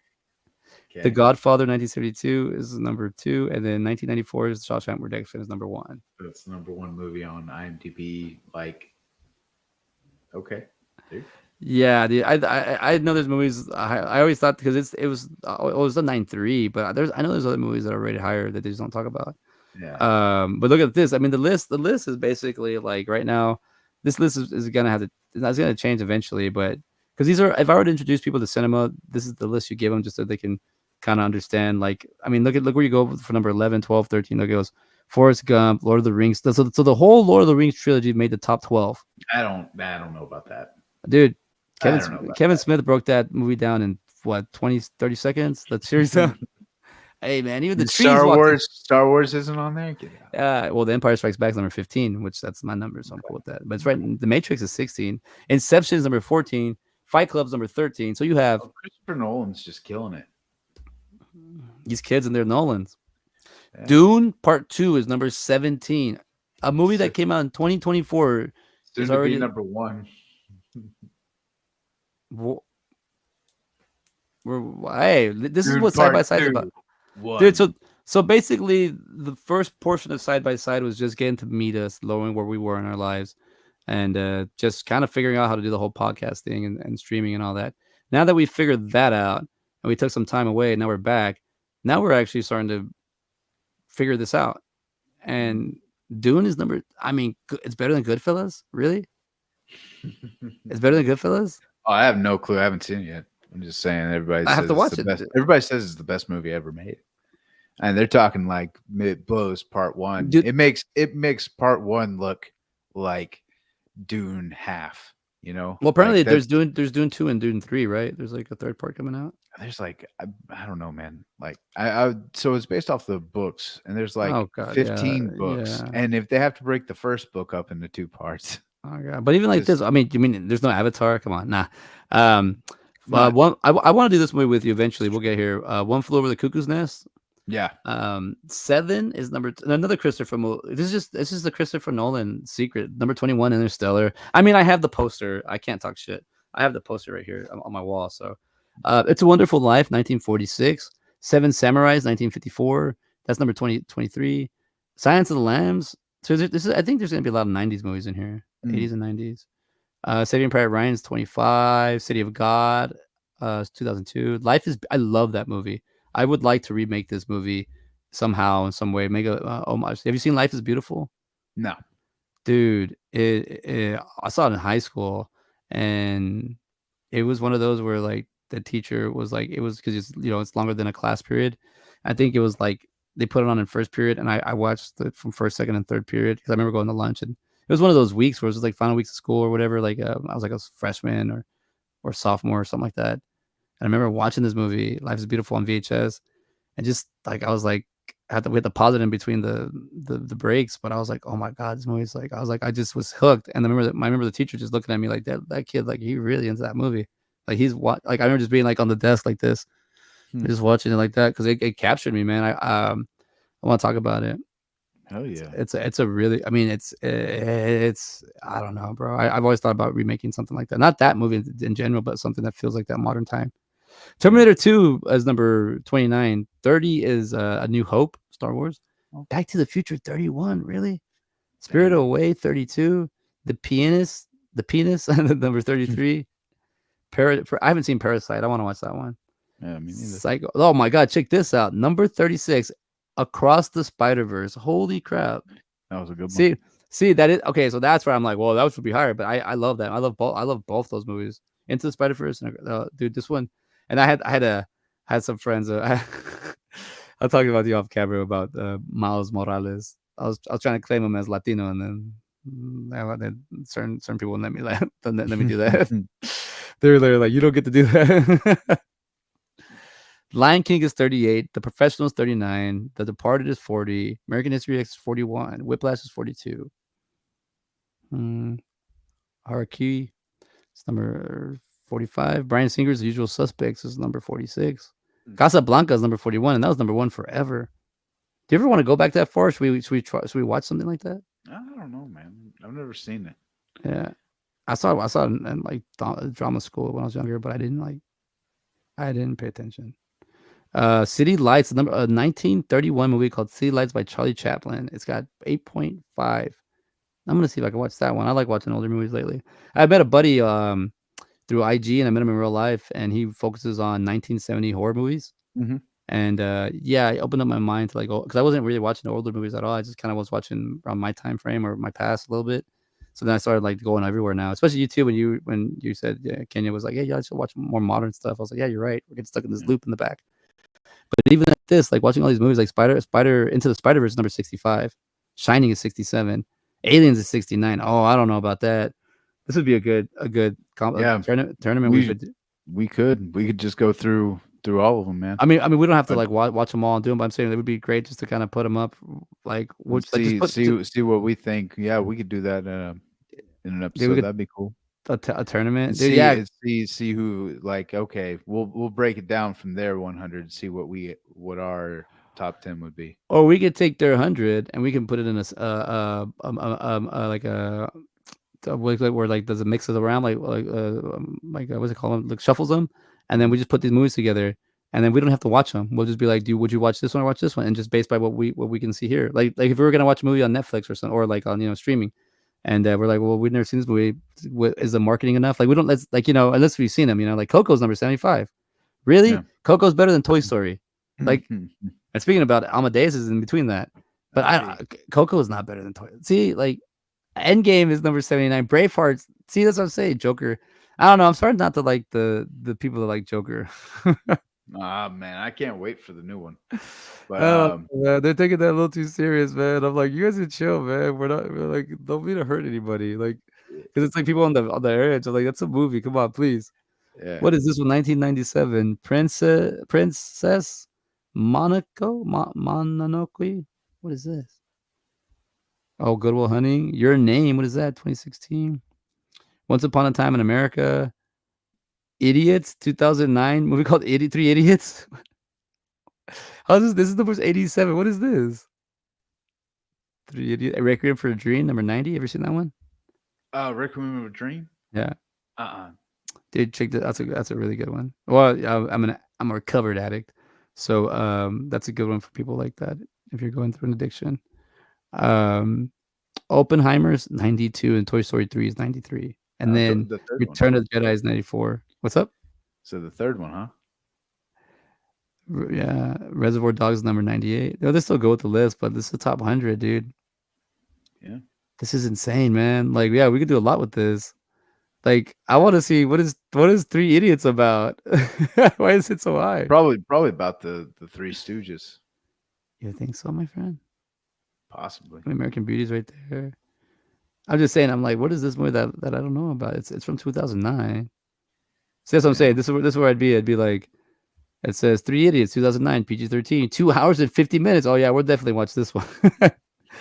The Okay. Godfather 1972 is number 2, and then 1994's Shawshank Redemption is number 1. That's the number one movie on IMDb. Like, okay, dude. Yeah, dude, I know there's movies. I always thought because it was a 9.3, but I know there's other movies that are rated higher that they just don't talk about. Yeah. But look at this. I mean, the list is basically like right now. This list is gonna have to. It's gonna change eventually, but because these are, if I were to introduce people to cinema, this is the list you give them just so they can kind of understand. Like, I mean, look where you go for number 11, 12, 13. Look, it goes Forrest Gump, Lord of the Rings. So the whole Lord of the Rings trilogy made the top 12. I don't know about that. Dude, I don't know about Kevin Smith broke that movie down in what, 20, 30 seconds. That series that. down. Hey man, even the And trees walked in. Star Wars isn't on there. Get out. Well, The Empire Strikes Back is number 15, which that's my number, so I'm Okay. cool with that. But it's right. The Matrix is 16. Inception is number 14. Fight Club's number 13. So you have Oh, Christopher Nolan's just killing it. these kids and their Nolans. Yeah. Dune Part 2 is number 17. A movie So, that came out in 2024 soon is to be already. number one. Hey, this is Dune what side Part by side's about. Two. Dude, One. so basically the first portion of side by side was just getting to meet us, lowering where we were in our lives, and just kind of figuring out how to do the whole podcasting and streaming and all that. Now that we figured that out and we took some time away, now we're back. Now we're actually starting to figure this out. Mhm. And Dune is I mean, it's better than Goodfellas. Really, it's better than Goodfellas. Oh, I have no clue. I haven't seen it yet. I'm just saying everybody I have says to it's the watch it. best. Everybody says it's the best movie ever made. And they're talking like it blows part one. Dude, It makes part one look like Dune half, well, Like apparently that's There's Dune 2 and Dune 3, right? There's like a third part coming out. there's like I don't know, man. Like I so it's based off the books and there's like Oh god, yeah, 15 books. yeah. And if they have to break the first book up into two parts, Oh god, but even like just this, I mean, you mean there's no Avatar? Come on, nah. Um, not one, I want to do this movie with you eventually. We'll get here. One Flew Over the Cuckoo's Nest. yeah. Seven is another Christopher. This is the Christopher Nolan secret. Number 21, Interstellar. I mean, I have the poster. I can't talk shit. I have the poster right here on my wall. So, It's a Wonderful Life, 1946. Seven Samurais, 1954. That's number 23. Silence of the Lambs. So this is. I think there's gonna be a lot of 90s movies in here, Mm, 80s and 90s. Saving Private Ryan's 25. City of God, 2002. Life is. I love that movie. I would like to remake this movie somehow in some way. Make a homage. Have you seen Life is Beautiful? no. Dude, I saw it in high school, and it was one of those where like the teacher was like, it was because it's longer than a class period. I think it was like they put it on in first period, and I watched it from first, second, and third period because I remember going to lunch, and it was one of those weeks where it was like final weeks of school or whatever. Like I was like a freshman or sophomore or something like that. And I remember watching this movie, Life is Beautiful, on VHS, and just like I was like, we had to pause it in between the breaks. But I was like, oh my god, this movie's like, I was like, I just was hooked. And I remember the teacher just looking at me like that kid, like he really into that movie. Like he's what, like I remember just being like on the desk like this, Hmm. just watching it like that because it captured me, man. I want to talk about it. Hell yeah. It's a really, I mean, it's I don't know, bro. I've always thought about remaking something like that. Not that movie in general, but something that feels like that modern time. Yeah. Terminator 2 as number 29. 30 is A New Hope, Star Wars. Oh, Back to the Future 31, really? Spirited dang. Away 32. The Pianist, The Penis, number 33. I haven't seen Parasite. I want to watch that one. Yeah, me neither. Psycho. Oh my god, check this out. Number 36, Across the Spider-Verse. Holy crap. That was a good one. See, see that is okay. So that's where I'm like, well, that should be higher. But I love that. I love both. I love both those movies. Into the Spider Verse and dude, this one. And I had some friends. I was talking about you off camera about Miles Morales. I was trying to claim him as Latino, and then certain people wouldn't let me let me do that. They're like, you don't get to do that. Lion King is 38. The Professional is 39. The Departed is 40. American History X is 41. Whiplash is 42. Mm, Harakiri is number 45. Brian Singer's The Usual Suspects is number 46. Casablanca is number 41, and that was number one forever. Do you ever want to go back that far? Should we watch something like that? I don't know, man. I've never seen it. Yeah, I saw it in like drama school when I was younger, but I didn't pay attention. City Lights, number 1931 movie called City Lights by Charlie Chaplin. It's got 8.5. I'm gonna see if I can watch that one. I like watching older movies lately. I met a buddy through IG, and I met him in real life, and he focuses on 1970 horror movies. Hmm. And yeah, it opened up my mind to like, because I wasn't really watching older movies at all. I just kind of was watching around my time frame or my past a little bit. So then I started like going everywhere now, especially you too. When you said Kenya was like, hey, yeah, I should watch more modern stuff. I was like, yeah, you're right. We're getting stuck in this Yeah. loop in the back. But even at this, like watching all these movies, like Spider Into the Spider Verse number 65, Shining is 67, Aliens is 69. Oh, I don't know about that. This would be a Yeah. tournament we We could. we could just go through all of them, man. I mean, we don't have to But like watch them all and do them. But I'm saying it would be great just to kind of put them up, like which like just see put see what we think. Yeah, we could do that in an dude, we episode. could That'd be cool. a tournament, And dude. Yeah, see who, like, okay, we'll break it down from their 100. See what our top 10 would be. or we could take their 100 and we can put it in like a where like does it mixes around what's it called, like shuffles them, and then Mhm. we just put these movies together, and then we don't have to watch them. We'll just be like, would you watch this one or watch this one, and just based by what we can see here, like if we were gonna watch a movie on Netflix or something, or like on streaming, and we're like, well, we've never seen this movie. Is the marketing enough? Like we don't let's like unless we've seen them, like Coco's number 75. Yeah. Really, Coco's better than Toy Story. Like, and speaking about it, Amadeus is in between that, but Hey. Coco is not better than Toy. See, like Endgame is number 79. Braveheart. See, that's what I'm saying. Joker. I don't know. I'm starting not to like the people that like Joker. Ah, man, I can't wait for the new one. But Oh, man, they're taking that a little too serious, man. I'm like, you guys are chill, man. We're like, don't mean to hurt anybody. Like, because it's like people on the edge. I'm like, that's a movie. Come on, please. yeah. What is this one? 1997. Princess Mononoke. What is this? Oh, Good Will Hunting. Your Name. What is that? 2016. Once Upon a Time in America. Idiots. 2009. Movie called Three Idiots. How's this? This is number 87. What is this? Three Idiots. Requiem for a Dream. Number 90. Ever seen that one? Requiem of a Dream. Yeah. Uh-uh. Dude, check that. That's a really good one. Well, I'm a recovered addict, so that's a good one for people like that. If you're going through an addiction, um, Oppenheimer's 92 and Toy Story 3 is 93, and then The third one. Return of the Jedi is 94. What's up? So the third one, huh? Yeah, Reservoir Dogs is number 98. They'll still go with the list, but this is the top 100, dude. Yeah. This is insane, man. Like, yeah, we could do a lot with this. Like, I want to see what is Three Idiots about? Why is it so high? Probably about the Three Stooges, You think so, my friend? possibly. American Beauty's right there. I'm just saying. I'm like, what is this movie that I don't know about? It's from 2009. See, that's what I'm Yeah. saying. This is where I'd be. I'd be like, It says Three Idiots, 2009, PG-13, 2 hours and 50 minutes. Oh yeah, we'll definitely watch this one.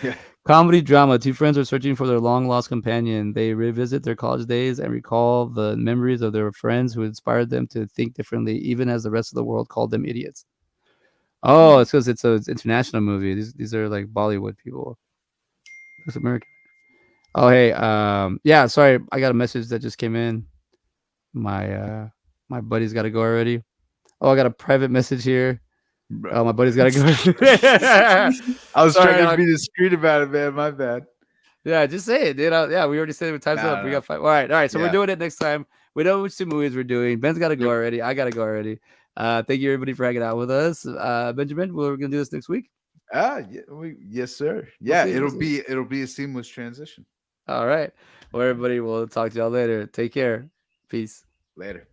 Yeah. Comedy drama. Two friends are searching for their long lost companion. They revisit their college days and recall the memories of their friends who inspired them to think differently, even as the rest of the world called them idiots. Oh, Mm. it's because it's an international movie. These are like Bollywood people. It's American. Oh hey, yeah, sorry, I got a message that just came in. My buddy's got to go already. Oh, I got a private message here. Oh, my Bro. buddy's got to go. I was Sorry, I trying to got be discreet about it, man. My bad. yeah, just say it, dude. Yeah, we already said it. Time's No, up. no, We no. got five. All right. So we're Yeah. doing it next time. We know which two movies we're doing. Ben's got to go Yep. already. I got to go already. Thank you everybody for hanging out with us. Benjamin, we're gonna do this next week. Yeah, yes, sir. We'll Yeah, see. We'll see. it'll be a seamless transition. All right. Well, everybody, we'll talk to y'all later. Take care. Peace. Later.